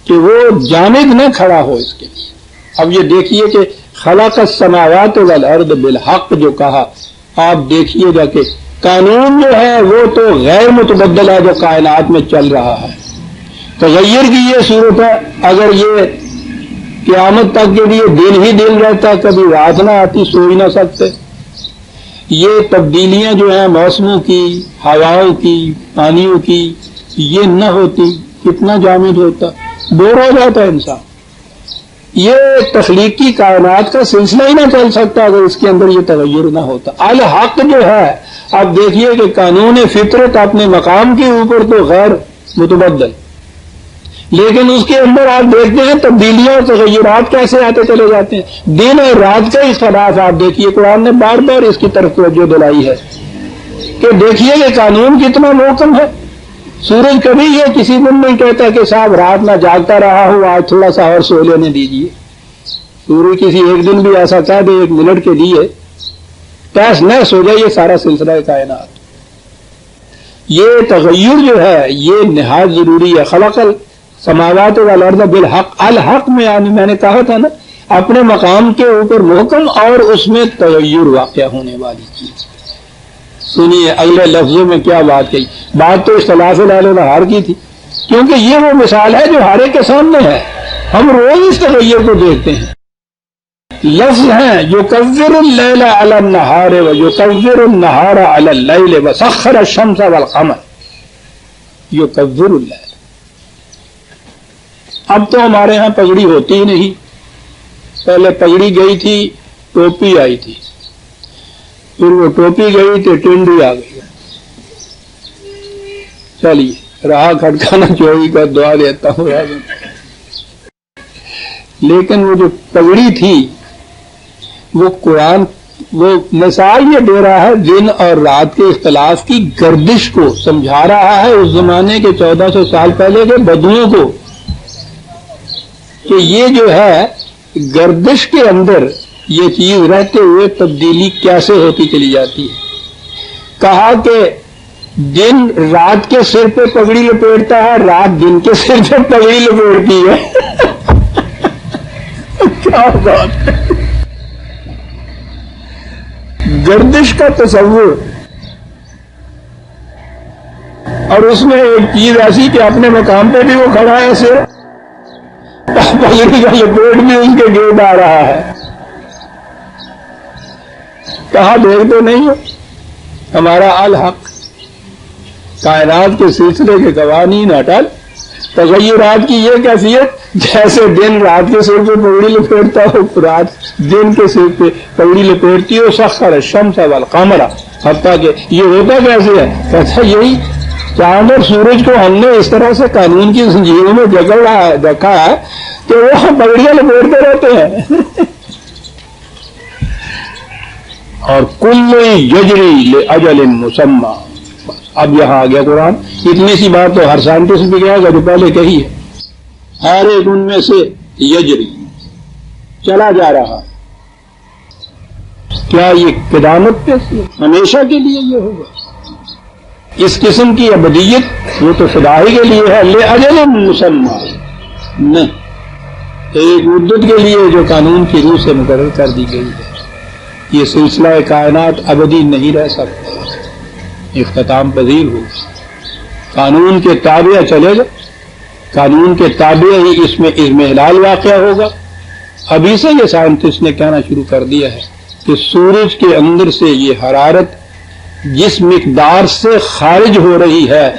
کہ وہ جامد نہ کھڑا ہو اس کے لیے. اب یہ دیکھیے کہ خلق السماوات والارض بالحق جو کہا، آپ دیکھیے گا کہ قانون جو ہے وہ تو غیر متبدل ہے جو کائنات میں چل رہا ہے. تغیر کی یہ صورت ہے. اگر یہ قیامت تک کے لیے دن ہی دن رہتا، کبھی رات نہ آتی، سو ہی نہ سکتے. یہ تبدیلیاں جو ہیں موسموں کی، ہواؤں کی، پانیوں کی، یہ نہ ہوتی کتنا جامد ہوتا، بور ہو جاتا انسان. یہ تخلیقی کائنات کا سلسلہ ہی نہ چل سکتا اگر اس کے اندر یہ تغیر نہ ہوتا. الحق جو ہے، اب دیکھیے کہ قانون فطرت اپنے مقام کے اوپر تو غیر متبدل، لیکن اس کے اندر آپ دیکھتے ہیں تبدیلیاں اور تغیرات کیسے آتے چلے جاتے ہیں. دن اور رات کا اختلاف آپ دیکھیے. قرآن نے بار بار اس کی طرف توجہ دلائی ہے کہ دیکھیے یہ قانون کتنا محکم ہے. سورج کبھی یہ کسی دن نہیں کہتا کہ صاحب رات میں جاگتا رہا ہوں آج تھوڑا سا اور سو لینے دیجیے. سورج کسی ایک دن بھی ایسا کہہ دے 1 منٹ کے لیے پیس نہ سو جائے. یہ سارا سلسلہ کائنات یہ تغیر جو ہے یہ نہایت ضروری ہے. خلق السماوات والارض بالحق. الحق میں یعنی میں نے کہا تھا نا اپنے مقام کے اوپر محکم اور اس میں تغیر واقع ہونے والی چیز. سنیے اگلے لفظوں میں کیا بات کہی. بات تو اختلاف لال و نہار کی تھی کیونکہ یہ وہ مثال ہے جو ہر ایک کے سامنے ہے. ہم روز اس تغیر کو دیکھتے ہیں. لفظ ہیں یکور اللیل علی النہار و یکور النہار علی اللیل وسخر الشمس والقمر. یکور اللیل. اب تو ہمارے ہاں پگڑی ہوتی ہی نہیں. پہلے پگڑی گئی تھی ٹوپی آئی تھی پھر وہ ٹوپی گئی تو ٹنڈی آ گئی. چلیے رہا کھٹکانا چوری کا دعا دیتا ہوں. لیکن وہ جو پگڑی تھی وہ قرآن وہ مثال یہ دے رہا ہے دن اور رات کے اختلاف کی گردش کو سمجھا رہا ہے اس زمانے کے 1400 سال پہلے کے بدوؤں کو کہ یہ جو ہے گردش کے اندر یہ چیز رہتے ہوئے تبدیلی کیسے ہوتی چلی جاتی ہے. کہا کہ دن رات کے سر پہ پگڑی لپیٹتا ہے رات دن کے سر پہ پگڑی لپیٹتی ہے. کیا بات ہے. گردش کا تصور اور اس میں ایک چیز ایسی کہ اپنے مقام پہ بھی وہ کھڑا ہے سر پگڑی کا لپیٹ بھی ان کے گرد آ رہا ہے. کہاں دیکھتے نہیں ہو ہمارا الحق کائنات کے سلسلے کے قوانین اٹل. تغیرات کی یہ کیفیت جیسے دن رات کے سر پہ پگڑی لپیٹتا ہو رات دن کے سر پہ پگڑی لپیٹتی ہو. سخر الشمس والقمر. حتیٰ کہ یہ ہوتا کیسے ہے کہتا یہی چاند اور سورج کو ہم نے اس طرح سے قانون کی زنجیروں میں جکڑ رکھا ہے کہ وہ پگڑیاں لپیٹتے رہتے ہیں. اور کل یجری لاجل مسمى. اب یہاں آ گیا قرآن. اتنی سی بات تو ہر سائنٹسٹ بھی کہے گا جو پہلے کہی ہے. ہر ایک ان میں سے یجری چلا جا رہا. کیا یہ قدامت پہ ہمیشہ کے لیے یہ ہوگا؟ اس قسم کی ابدیت وہ تو خدا ہی کے لیے ہے. لاجل مسمى نہیں ایک مدت کے لیے جو قانون کی روح سے مقرر کر دی گئی ہے. یہ سلسلہ کائنات ابدی نہیں رہ سکتا. اختتام پذیر ہوگا. قانون کے تابع چلے گا. قانون کے تابع ہی اس میں اضمحلال واقع ہوگا. ابھی سے یہ سائنٹسٹ نے کہنا شروع کر دیا ہے کہ سورج کے اندر سے یہ حرارت جس مقدار سے خارج ہو رہی ہے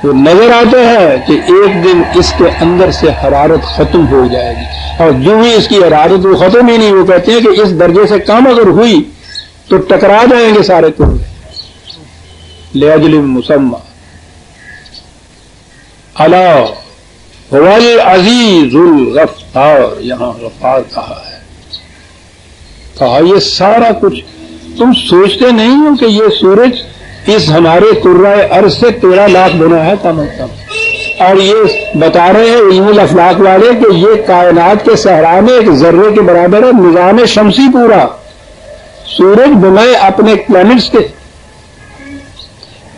وہ نظر آتا ہے کہ ایک دن اس کے اندر سے حرارت ختم ہو جائے گی. اور جو ہی اس کی حرارت وہ ختم ہی نہیں. وہ کہتے ہیں کہ اس درجے سے کم اگر ہوئی تو ٹکرا جائیں گے سارے ٹکڑے. لاجل مسمى. الا هو العزیز الغفار. یہاں غفار کہا ہے. کہا یہ سارا کچھ تم سوچتے نہیں ہو کہ یہ سورج اس ہمارے کرۂ ارض سے 13 لاکھ بنا ہے کم از کم. اور یہ بتا رہے ہیں علم الافلاک والے کہ یہ کائنات کے صحرا میں ایک ذرے کے برابر ہے. نظام شمسی پورا سورج بنائے اپنے پلانٹس کے.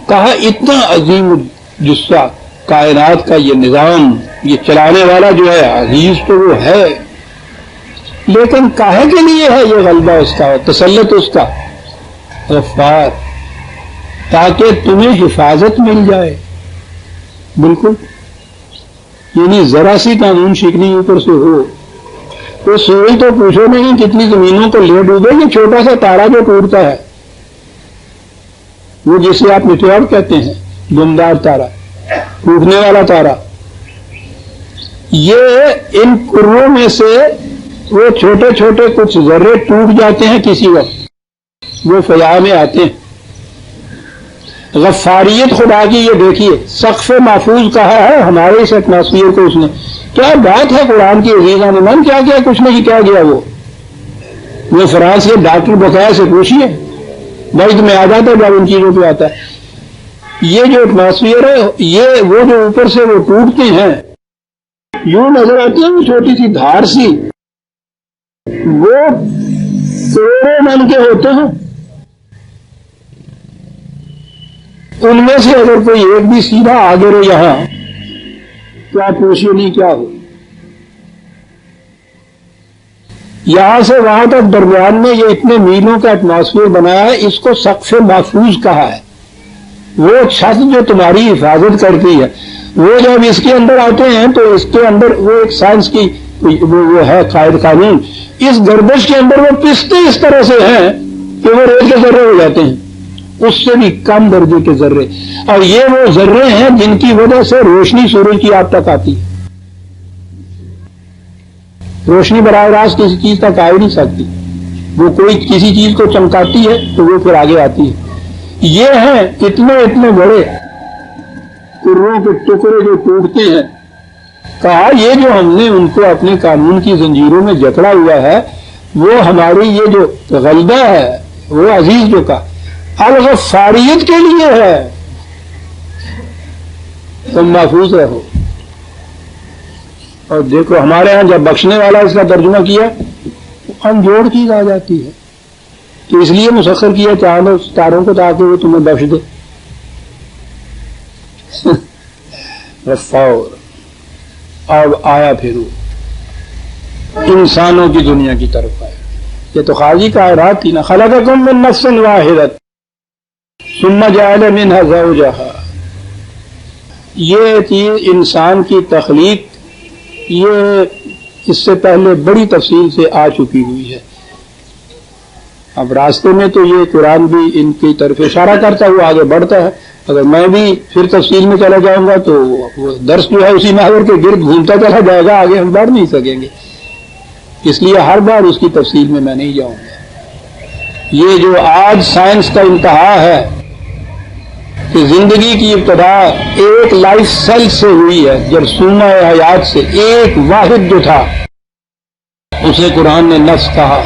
کہا اتنا عظیم جسہ کائنات کا یہ نظام یہ چلانے والا جو ہے عزیز تو وہ ہے لیکن کاہے کے لیے ہے یہ غلبہ اس کا تسلط اس کا؟ غفار تاکہ تمہیں حفاظت مل جائے. بالکل یعنی ذرا سی قانون شکنی اوپر سے ہو تو سورج تو پوچھو نہیں کتنی زمینوں کو لے ڈوبے. یہ چھوٹا سا تارا جو ٹوٹتا ہے وہ جسے آپ میٹیور کہتے ہیں دمدار تارا ٹوٹنے والا تارا یہ ان کروں میں سے وہ چھوٹے چھوٹے کچھ ذرے ٹوٹ جاتے ہیں کسی وقت وہ فضا میں آتے ہیں. غفاریت خدا کی یہ دیکھیے سقف محفوظ کہا ہے ہمارے اس ایٹماسفیئر کو اس نے. کیا بات ہے قرآن کی عزیزان من, کیا کیا کچھ نہیں کیا گیا. وہ فرانس کے ڈاکٹر بقایا سے پوچھیے, وقت میں آ جاتا ہے جب ان چیزوں پہ آتا ہے. یہ جو ایٹماسفیئر ہے یہ وہ جو اوپر سے وہ ٹوٹتے ہیں یوں نظر آتی ہے وہ چھوٹی سی دھار سی, وہ کروڑوں من کے ہوتے ہیں. ان میں سے اگر کوئی ایک بھی سیدھا آ گرے یہاں کیا پوچھیے نہیں کیا ہو. یہاں سے وہاں تک درمیان میں یہ اتنے میلوں کا ایٹماسفیئر بنایا ہے, اس کو سقف محفوظ کہا ہے. وہ چھت جو تمہاری حفاظت کرتی ہے وہ جب اس کے اندر آتے ہیں تو اس کے اندر وہ ایک سائنس کی وہ ہے قائد قانون, اس گردش کے اندر وہ پستے اس طرح سے ہیں کہ وہ ریت کے ذرے ہو جاتے ہیں, اس سے بھی کم درجے کے ذرے. اور یہ وہ ذرے ہیں جن کی وجہ سے روشنی سورج کی آپ تک آتی ہے. روشنی براہ راست کسی چیز تک آ ہی نہیں سکتی, وہ کوئی کسی چیز کو چمکاتی ہے تو وہ پھر آگے آتی ہے. یہ ہیں اتنے بڑے کروں کے ٹکڑے جو ٹوٹتے ہیں. کہا یہ جو ہم نے ان کو اپنے قانون کی زنجیروں میں جکڑا ہوا ہے وہ ہماری یہ جو غلبہ ہے وہ عزیز جو کا الغفاریت کے لیے ہے. تم محفوظ رہو. اور دیکھو ہمارے ہاں جب بخشنے والا اس کا ترجمہ کیا انجوڑ چیز آ جاتی ہے کہ اس لیے مسخر کیا چاندوں ستاروں کو تاکہ وہ تمہیں بخش دے. غفور. اب آیا پھر انسانوں کی دنیا کی طرف آیا. یہ تو خاصی کا آیات تھی نا. خلقکم من نفس واحدۃ ثم جعل منها زوجها. یہ چیز انسان کی تخلیق یہ اس سے پہلے بڑی تفصیل سے آ چکی ہوئی ہے. اب راستے میں تو یہ قرآن بھی ان کی طرف اشارہ کرتا ہوا آگے بڑھتا ہے. اگر میں بھی پھر تفصیل میں چلا جاؤں گا تو وہ درس جو ہے اسی محور کے گرد گھومتا چلا جائے گا, آگے ہم بڑھ نہیں سکیں گے. اس لیے ہر بار اس کی تفصیل میں نہیں جاؤں گا. یہ جو آج سائنس کا انتہا ہے کہ زندگی کی ابتدا ایک لائف سیل سے ہوئی ہے, جرثومہ حیات سے, ایک واحد جو تھا اسے قرآن نے نفس کہا.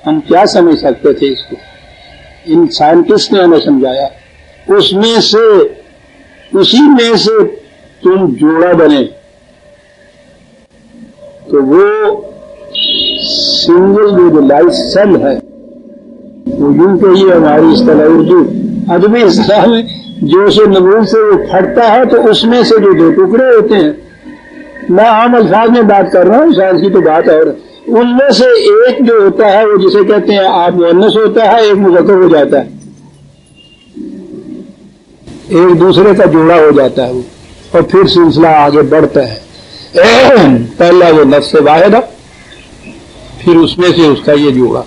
ہم کیا سمجھ سکتے تھے اس کو, ان سائنٹسٹ نے ہمیں سمجھایا. اس میں سے اسی میں سے تم جوڑا بنے تو وہ سنگل جو لائف سیل ہے وہ یوں کہیے ہماری اصطلاح اردو ادبی اصطلاح میں جو سے نمود سے وہ پھٹتا ہے تو اس میں سے جو دو ٹکڑے ہوتے ہیں. میں عام الفاظ میں بات کر رہا ہوں, سائنس کی تو بات ہے. ان میں سے ایک جو ہوتا ہے وہ جسے کہتے ہیں آپ مؤنث ہوتا ہے, ایک مذکر ہو جاتا ہے, ایک دوسرے کا جوڑا ہو جاتا ہے وہ, اور پھر سلسلہ آگے بڑھتا ہے. پہلا وہ نفس واحدہ, پھر اس میں سے اس کا یہ جوڑا.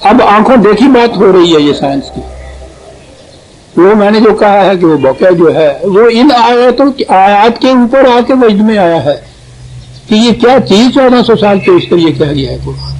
اب آنکھوں دیکھی بات ہو رہی ہے یہ سائنس کی. وہ میں نے جو کہا ہے کہ وہ واقعہ جو ہے وہ ان آیات کے اوپر آ کے وجد میں آیا ہے کہ یہ کیا چیز 1400 سال پیشتر یہ کہہ گیا ہے قرآن.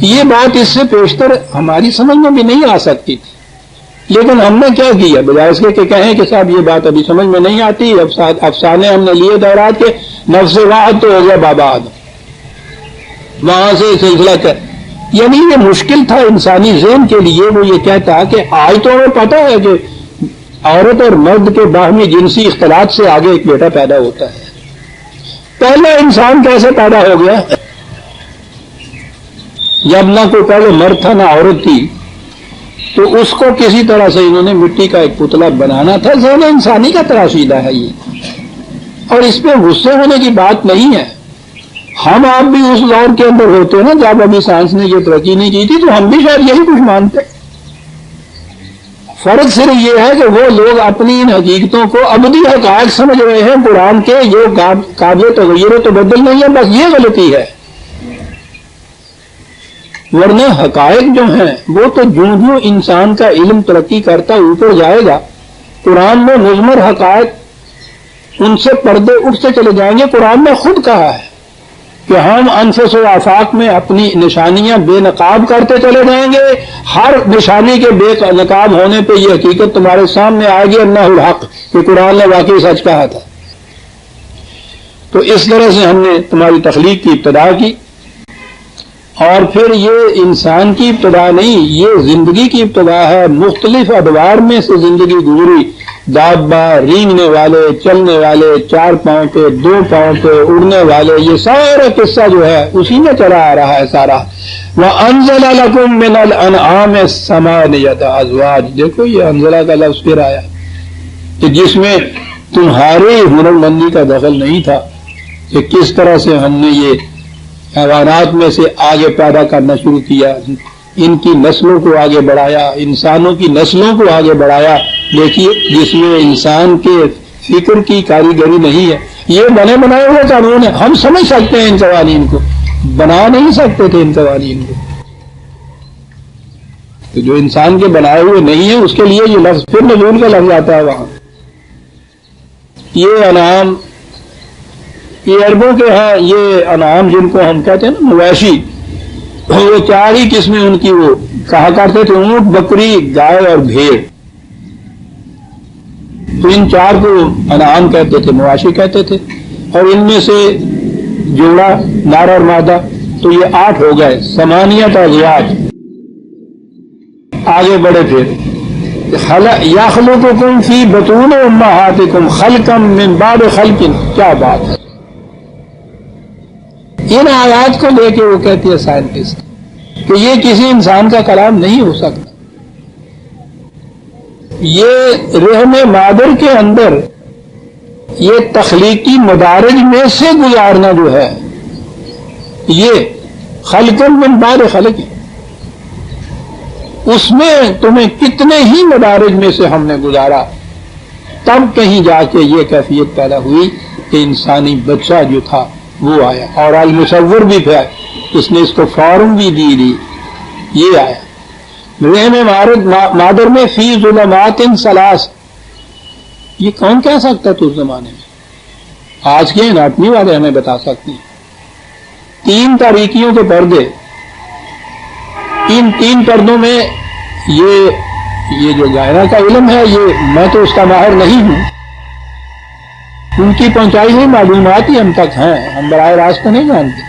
یہ بات اس سے پیشتر ہماری سمجھ میں بھی نہیں آ سکتی تھی, لیکن ہم نے کیا کیا بجائے اس کے کہ کہیں کہ صاحب یہ بات ابھی سمجھ میں نہیں آتی, افسانے ہم نے لیے دورات کے نفس واحد تو ہو گیا بابا آدم, وہاں سے سلسلہ کر. یعنی یہ مشکل تھا انسانی ذہن کے لیے. وہ یہ کہتا کہ آج تو ہمیں پتہ ہے کہ عورت اور مرد کے باہمی جنسی اختلاط سے آگے ایک بیٹا پیدا ہوتا ہے. پہلا انسان کیسے پیدا ہو گیا جب نہ کوئی پہلے مرد تھا نہ عورت تھی, تو اس کو کسی طرح سے انہوں نے مٹی کا ایک پتلا بنانا تھا. ذہن انسانی کا تراشیدہ ہے یہ, اور اس پہ غصے ہونے کی بات نہیں ہے. ہم آپ بھی اس دور کے اندر ہوتے ہیں نا جب ابھی سائنس نے یہ ترقی نہیں کی تھی, تو ہم بھی شاید یہی کچھ مانتے. فرق صرف یہ ہے کہ وہ لوگ اپنی ان حقیقتوں کو ابدی حقائق سمجھ رہے ہیں قرآن کے, جو قابل تغیر و تبدل نہیں ہے. بس یہ غلطی ہے. ورنہ حقائق جو ہیں وہ تو جوں انسان کا علم ترقی کرتا اوپر جائے گا, قرآن میں مضمر حقائق ان سے پردے اٹھتے چلے جائیں گے. قرآن نے خود کہا ہے کہ ہم انفس و آفاق میں اپنی نشانیاں بے نقاب کرتے چلے جائیں گے. ہر نشانی کے بے نقاب ہونے پہ یہ حقیقت تمہارے سامنے آئے گی انہ الحق کہ قرآن نے واقعی سچ کہا تھا. تو اس طرح سے ہم نے تمہاری تخلیق کی ابتدا کی. اور پھر یہ انسان کی ابتدا نہیں، یہ زندگی کی ابتدا ہے. مختلف ادوار میں سے زندگی گزری. دابا، رینگنے والے، چلنے والے، 4 پاؤں پہ، 2 پاؤں پہ، اڑنے والے، یہ سارا قصہ جو ہے اسی میں چلا آ رہا ہے سارا. وَأَنزَلَ لَكُم مِّنَ الْأَنْعَامِ ثَمَانِيَةَ أَزْوَاجٍ. دیکھو یہ انزلہ کا لفظ پھر آیا کہ جس میں تمہاری ہنرمندی کا دخل نہیں تھا کہ کس طرح سے ہم نے یہ حیوانات میں سے آگے پیدا کرنا شروع کیا، ان کی نسلوں کو آگے بڑھایا، انسانوں کی نسلوں کو آگے بڑھایا. دیکھیے جس میں انسان کے فکر کی کاریگری نہیں ہے. یہ بنے بنائے ہوئے قانون ہے، ہم سمجھ سکتے ہیں ان قوانین کو، بنا نہیں سکتے تھے ان قوانین کو. تو جو انسان کے بنائے ہوئے نہیں ہیں اس کے لیے یہ لفظ پھر نزول کا لفظ آتا ہے وہاں. یہ انعام، یہ عربوں کے ہاں یہ انعام جن کو ہم کہتے ہیں نا مویشی، وہ 4 ہی قسمیں ان کی وہ کہا کرتے تھے، اونٹ، بکری، گائے اور بھیڑ. تو ان 4 کو انعام کہتے تھے، مواشی کہتے تھے. اور ان میں سے جوڑا نر اور مادہ تو یہ 8 ہو گئے. 8 ازواج. آگے بڑھے پھر یخلقکم فی بطون امہاتکم خلقا من بعد خلق. کیا بات ہے! ان آیات کو لے کے وہ کہتی ہے سائنٹسٹ کہ یہ کسی انسان کا کلام نہیں ہو سکتا. یہ رحم مادر کے اندر یہ تخلیقی مدارج میں سے گزارنا جو ہے، یہ خلق من بعد خلق، اس میں تمہیں کتنے ہی مدارج میں سے ہم نے گزارا، تب کہیں جا کے یہ کیفیت پیدا ہوئی کہ انسانی بچہ جو تھا وہ آیا. اور المصور بھی تھا، اس نے اس کو فارم بھی دی، یہ آیا. رحم مادر میں فی ظلمات ثلاث. یہ کون کہہ سکتا تھا اس زمانے میں؟ آج کے اناٹمی والے ہمیں بتا سکتے ہیں. 3 تاریکیوں کے پردے. ان 3 پردوں میں یہ جو غائرہ کا علم ہے، یہ میں تو اس کا ماہر نہیں ہوں، ان کی پہنچائی ہوئی معلومات ہی ہم تک ہیں، ہم براہ راست نہیں جانتے.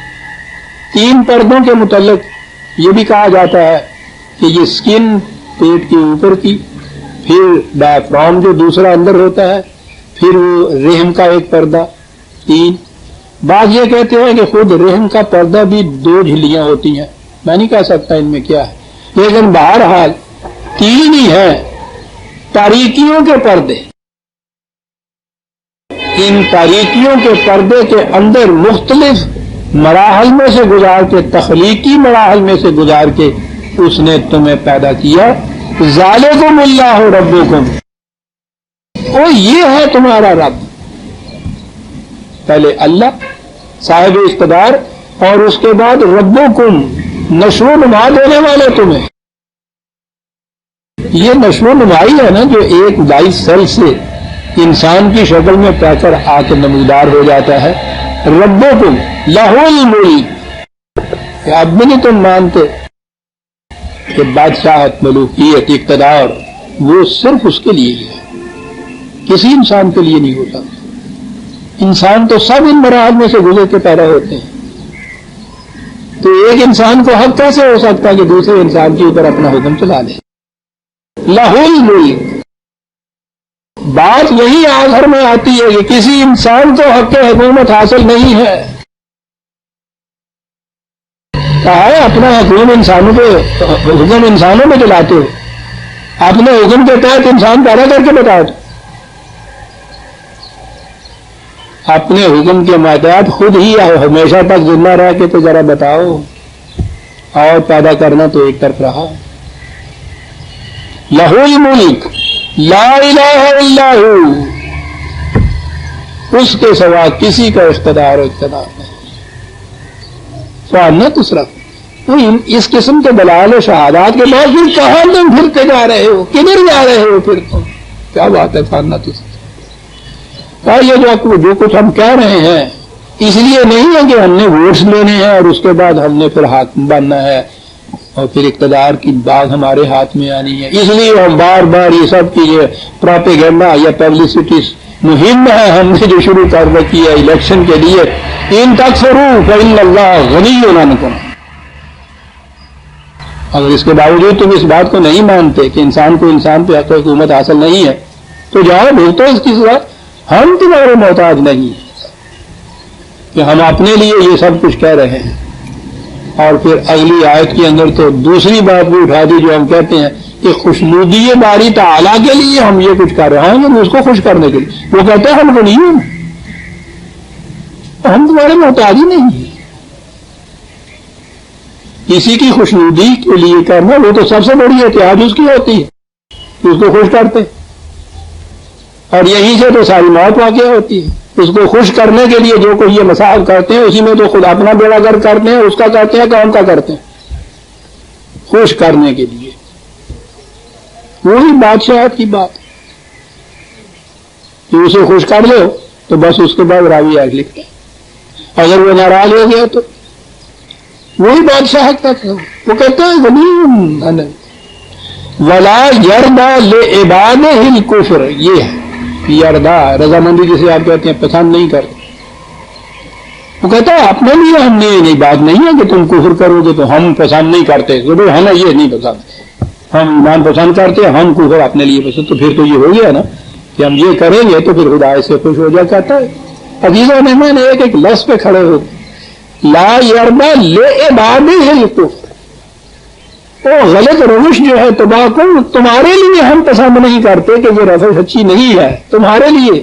3 پردوں کے متعلق یہ بھی کہا جاتا ہے کہ یہ سکن پیٹ کے اوپر کی، پھر ڈایافرام جو دوسرا اندر ہوتا ہے، پھر وہ رحم کا ایک پردہ. 3 بعض یہ کہتے ہیں کہ خود رحم کا پردہ بھی 2 جھلیاں ہوتی ہیں. میں نہیں کہہ سکتا ان میں کیا ہے، لیکن بہرحال 3 ہی ہیں. تاریکیوں کے پردے، ان تاریکیوں کے پردے کے اندر مختلف مراحل میں سے گزار کے، تخلیقی مراحل میں سے گزار کے اس نے تمہیں پیدا کیا. ذالکم اللہ ربکم، او یہ ہے تمہارا رب. پہلے اللہ صاحب اقتدار، اور اس کے بعد ربکم نشو و نما دینے والے تمہیں. یہ نشو و نمائی ہے نا، جو ایک لائف سیل سے انسان کی شکل میں پہ کر آ کے نمودار ہو جاتا ہے. ربکم لہ الملک. اب بھی نہیں تم مانتے کہ بادشاہت، ملوکیت، اقتدار وہ صرف اس کے لیے ہی ہے، کسی انسان کے لیے نہیں ہوتا. انسان تو سب ان مراحل میں سے گزر کے پیدا ہوتے ہیں. تو ایک انسان کو حق کیسے ہو سکتا ہے کہ دوسرے انسان کے اوپر اپنا حکم چلا لے؟ لہ الملک. بات یہی آخر میں آتی ہے کہ کسی انسان کو حق حکومت حاصل نہیں ہے. کہا ہے اپنا حکم انسانوں میں چلاتے ہو، اپنے حکم کے تحت انسان پیدا کر کے بتاؤ. اپنے حکم کے ماتحت خود ہی ہمیشہ تک زندہ رہ کے تو ذرا بتاؤ. اور پیدا کرنا تو ایک طرف رہا. لہ الملک لا الہ الا ہو، اس کے سوا کسی کا اقتدار نہیں. فانا تصرف. اس قسم کے دلائل و شہادات کے بعد پھر کہاں تم پھرتے جا رہے ہو؟ کدھر جا رہے ہو پھر تم؟ کیا بات ہے؟ فانا تصرف. یہ جو کچھ ہم کہہ رہے ہیں اس لیے نہیں ہے کہ ہم نے ووٹس لینے ہیں اور اس کے بعد ہم نے پھر حاکم بننا ہے اور پھر اقتدار کی باغ ہمارے ہاتھ میں آنی ہے. اس لیے ہم بار بار یہ سب کی یہ پراپیگنڈا یا پبلسٹی مہم ہے ہم نے جو شروع کر رکھی ہے الیکشن کے لیے. ان تکفروا فإن اللہ غنی عنکم. اگر اس کے باوجود تم اس بات کو نہیں مانتے کہ انسان کو انسان پہ حق حکومت حاصل نہیں ہے تو جاؤ بھگتو اس کی سزا. ہم تمہارے محتاج نہیں کہ ہم اپنے لیے یہ سب کچھ کہہ رہے ہیں. اور پھر اگلی آیت کے اندر تو دوسری بات بھی اٹھا دی جو ہم کہتے ہیں کہ خوشنودی باری تعالیٰ کے لیے ہم یہ کچھ کر رہے ہیں اس کو خوش کرنے کے لیے. وہ کہتے ہیں ہم غنی ہیں ہم تمہارے محتاج ہی نہیں ہیں. کسی کی خوشنودی کے لیے کرنا وہ تو سب سے بڑی احتیاط اس کی ہوتی ہے اس کو خوش کرتے اور یہیں سے تو ساری موت واقع ہوتی ہے. اس کو خوش کرنے کے لیے جو کوئی یہ مسائل کرتے ہیں اسی میں تو خود اپنا بیڑا گرک کرتے ہیں اس کا کرتے ہیں قوم کا کرتے ہیں خوش کرنے کے لیے. وہی بادشاہت کی بات کہ اسے خوش کر لو تو بس اس کے بعد راوی ایڈ لکھتے ہیں. اگر وہ ناراض ہو گیا تو وہی بادشاہت کا وہ کہتے ہیں غنی ولا یردا لعبادہ الکفر. یہ ہے یردا رضامندی جسے آپ کہتے ہیں پسند نہیں کرتے. وہ کہتا ہے اپنے لیے ہم نے یہ بات نہیں ہے کہ تم کفر کرو گے تو ہم پسند نہیں کرتے ہمیں یہ نہیں پسند ہم ایمان پسند کرتے ہم کفر اپنے لیے پسند. تو پھر تو یہ ہو گیا نا کہ ہم یہ کریں گے تو پھر خدا سے خوش ہو جا. کہتا ہے عزیزوں نے میں نے ایک لفظ پہ کھڑے ہو لا یردا لعبادہ الکفر. وہ غلط روش جو ہے تباکم تمہارے لیے ہم پسند نہیں کرتے کہ وہ رفع سچی نہیں ہے تمہارے لیے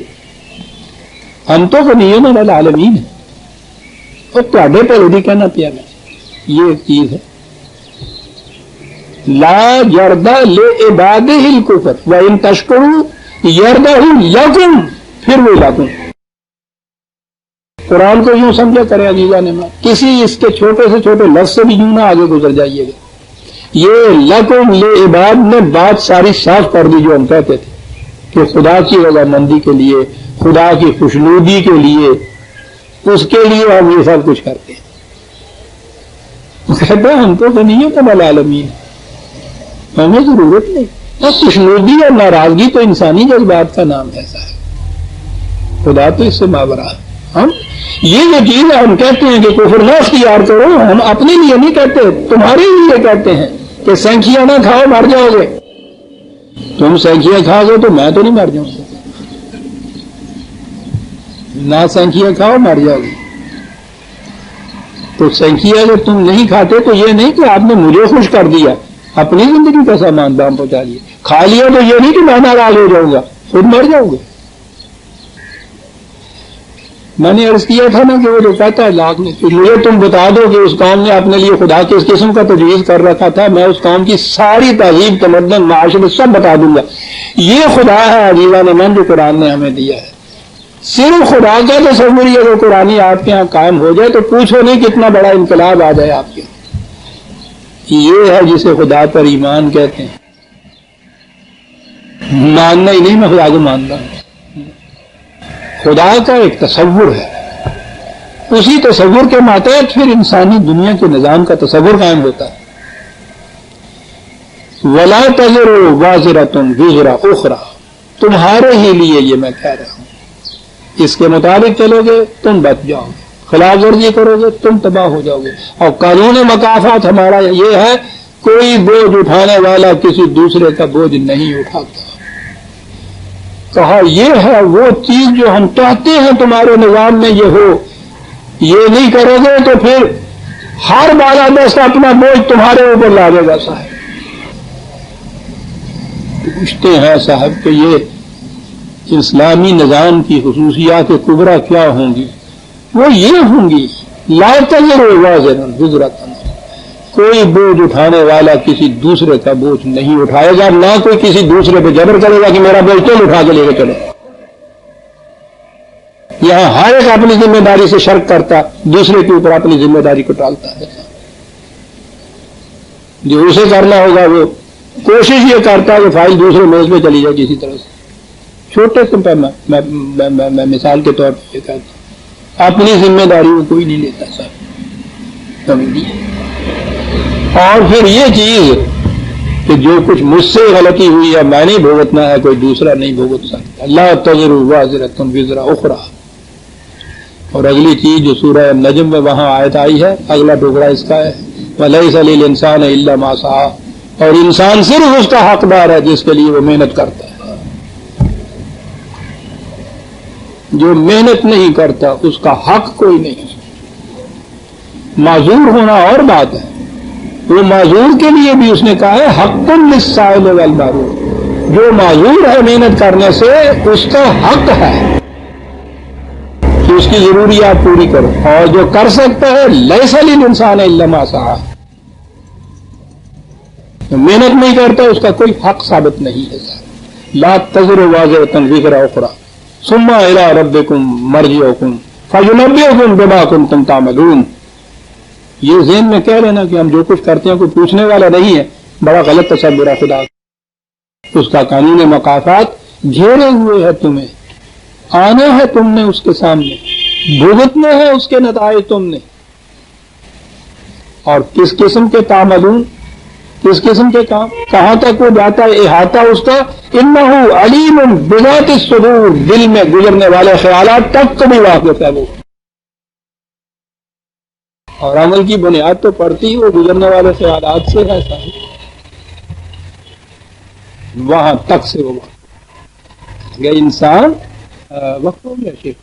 ہم تو غنی العالمین ہیں. اور تواڈے پہ بھی کہنا پیا میں یہ ایک چیز ہے لا یردا لعبادہ الکفر وان تشکروا یرضہ لکم. پھر وہ لکم قرآن کو یوں سمجھا کرے عزیزان نے کسی اس کے چھوٹے سے چھوٹے لفظ سے بھی یوں نہ آگے گزر جائیے گا. یہ لکم لعباد نے بات ساری صاف کر دی جو ہم کہتے تھے کہ خدا کی رضامندی کے لیے خدا کی خوشنودی کے لیے اس کے لیے ہم یہ سب کچھ کرتے ہیں. کہتے ہیں ہم تو غنیۃ العالمین ہمیں ضرورت نہیں. خوشنودی اور ناراضگی تو انسانی جذبات کا نام ایسا ہے خدا تو اس سے ماورا ہے. ہم یہ جو چیز ہم کہتے ہیں کہ کفر نہ اختیار کرو ہم اپنے لیے نہیں کہتے تمہارے لیے کہتے ہیں کہ سینکیاں نہ کھاؤ مر جاؤ گے. تم سینکیاں کھاؤ گے تو میں تو نہیں مر جاؤں گا. نہ سینکیاں کھاؤ مر جاؤ گے. تو سینکیاں اگر تم نہیں کھاتے تو یہ نہیں کہ آپ نے مجھے خوش کر دیا اپنی زندگی کا سامان دام پہنچا دیا. کھا لیا تو یہ نہیں کہ میں ناراض ہو جاؤں گا خود مر جاؤں گے. میں نے عرض کیا تھا نا کہ وہ جو کہتا ہے لاکھ نے مجھے تم بتا دو کہ اس قوم نے اپنے لیے خدا کس قسم کا تجویز کر رکھا تھا میں اس قوم کی ساری تہذیب تمدن معاشرے سب بتا دوں گا. یہ خدا ہے عزیزان من جو قرآن نے ہمیں دیا ہے. صرف خدا کا تصور یہ اگر قرآنی آپ کے یہاں قائم ہو جائے تو پوچھو نہیں کتنا بڑا انقلاب آ جائے آپ کے. یہ ہے جسے خدا پر ایمان کہتے ہیں. ماننا ہی نہیں میں خدا کو مانتا ہوں. خدا کا ایک تصور ہے اسی تصور کے ماتحت پھر انسانی دنیا کے نظام کا تصور قائم ہوتا ہے. ولا تزر وازرۃ وزر اخرى تمہارے ہی لیے یہ میں کہہ رہا ہوں اس کے مطابق چلو گے تم بچ جاؤ گے خلاف ورزی کرو گے تم تباہ ہو جاؤ گے. اور قانون مکافات ہمارا یہ ہے کوئی بوجھ اٹھانے والا کسی دوسرے کا بوجھ نہیں اٹھاتا. کہا یہ ہے وہ چیز جو ہم چاہتے ہیں تمہارے نظام میں یہ ہو. یہ نہیں کرو گے تو پھر ہر بالا دست اپنا بوجھ تمہارے اوپر لاوے گا. صاحب پوچھتے ہیں صاحب کہ یہ اسلامی نظام کی خصوصیات کبریٰ کیا ہوں گی. وہ یہ ہوں گی لا تزر وازرۃ وزر اخرى کوئی بوجھ اٹھانے والا کسی دوسرے کا بوجھ نہیں اٹھائے گا. نہ کوئی کسی دوسرے پہ جبر کرے گا کہ میرا بوجھ تم اٹھا کے لے کے چلو. یہاں ہر ایک اپنی ذمہ داری سے شرک کرتا دوسرے کے اوپر اپنی ذمہ داری کو ٹالتا ہے. جو اسے کرنا ہوگا وہ کوشش یہ کرتا ہے کہ فائل دوسرے میز پہ چلی جائے کسی طرح سے. چھوٹے سے میں مثال کے طور پر یہ کہتا ہوں اپنی ذمہ داری کو کوئی نہیں لیتا صاحب. اور پھر یہ چیز کہ جو کچھ مجھ سے غلطی ہوئی ہے میں نہیں بھگتنا ہے، کوئی دوسرا نہیں بھگت سکتا. لا تزر وازرۃ وزر اخرى. اور اگلی چیز جو سورہ نجم میں وہاں آیت آئی ہے، اگلا ٹکڑا اس کا ہے وَلَيْسَ لِلْإِنسَانِ إِلَّا مَا سَعَىٰ. اور انسان صرف اس کا حقدار ہے جس کے لیے وہ محنت کرتا ہے. جو محنت نہیں کرتا اس کا حق کوئی نہیں. معذور ہونا اور بات ہے، وہ معذور کے لیے بھی اس نے کہا ہے حق للسائل والمحروم. جو معذور ہے محنت کرنے سے اس کا حق ہے کہ اس کی ضروریات پوری کرو، اور جو کر سکتا ہے لیس للانسان الا ما سعى. جو محنت نہیں کرتا اس کا کوئی حق ثابت نہیں ہے. لا تزر وازرۃ وزر اخرى ثم الى ربکم مرجعکم فینبئکم بما کنتم تعملون. یہ ذہن میں کہہ لینا کہ ہم جو کچھ کرتے ہیں کوئی پوچھنے والا نہیں ہے، بڑا غلط تصور ہے. خدا اس کا قانون مقافات گھیرے ہوئے ہے، تمہیں آنا ہے تم نے اس کے سامنے، بھگتنے ہیں اس کے نتائج تم نے. اور کس قسم کے تعملون، کس قسم کے کام، کہاں تک وہ جاتا ہے احاطہ اس کا. انہ علیم بذات الصدور. دل میں گزرنے والے خیالات تک کو بھی واقف ہے وہ. اور عمل کی بنیاد تو پڑتی ہی وہ گزرنے والے خیالات سے ہے صاحب. وہاں تک سے وہ گئے انسان. وقت ہو گیا شیخ.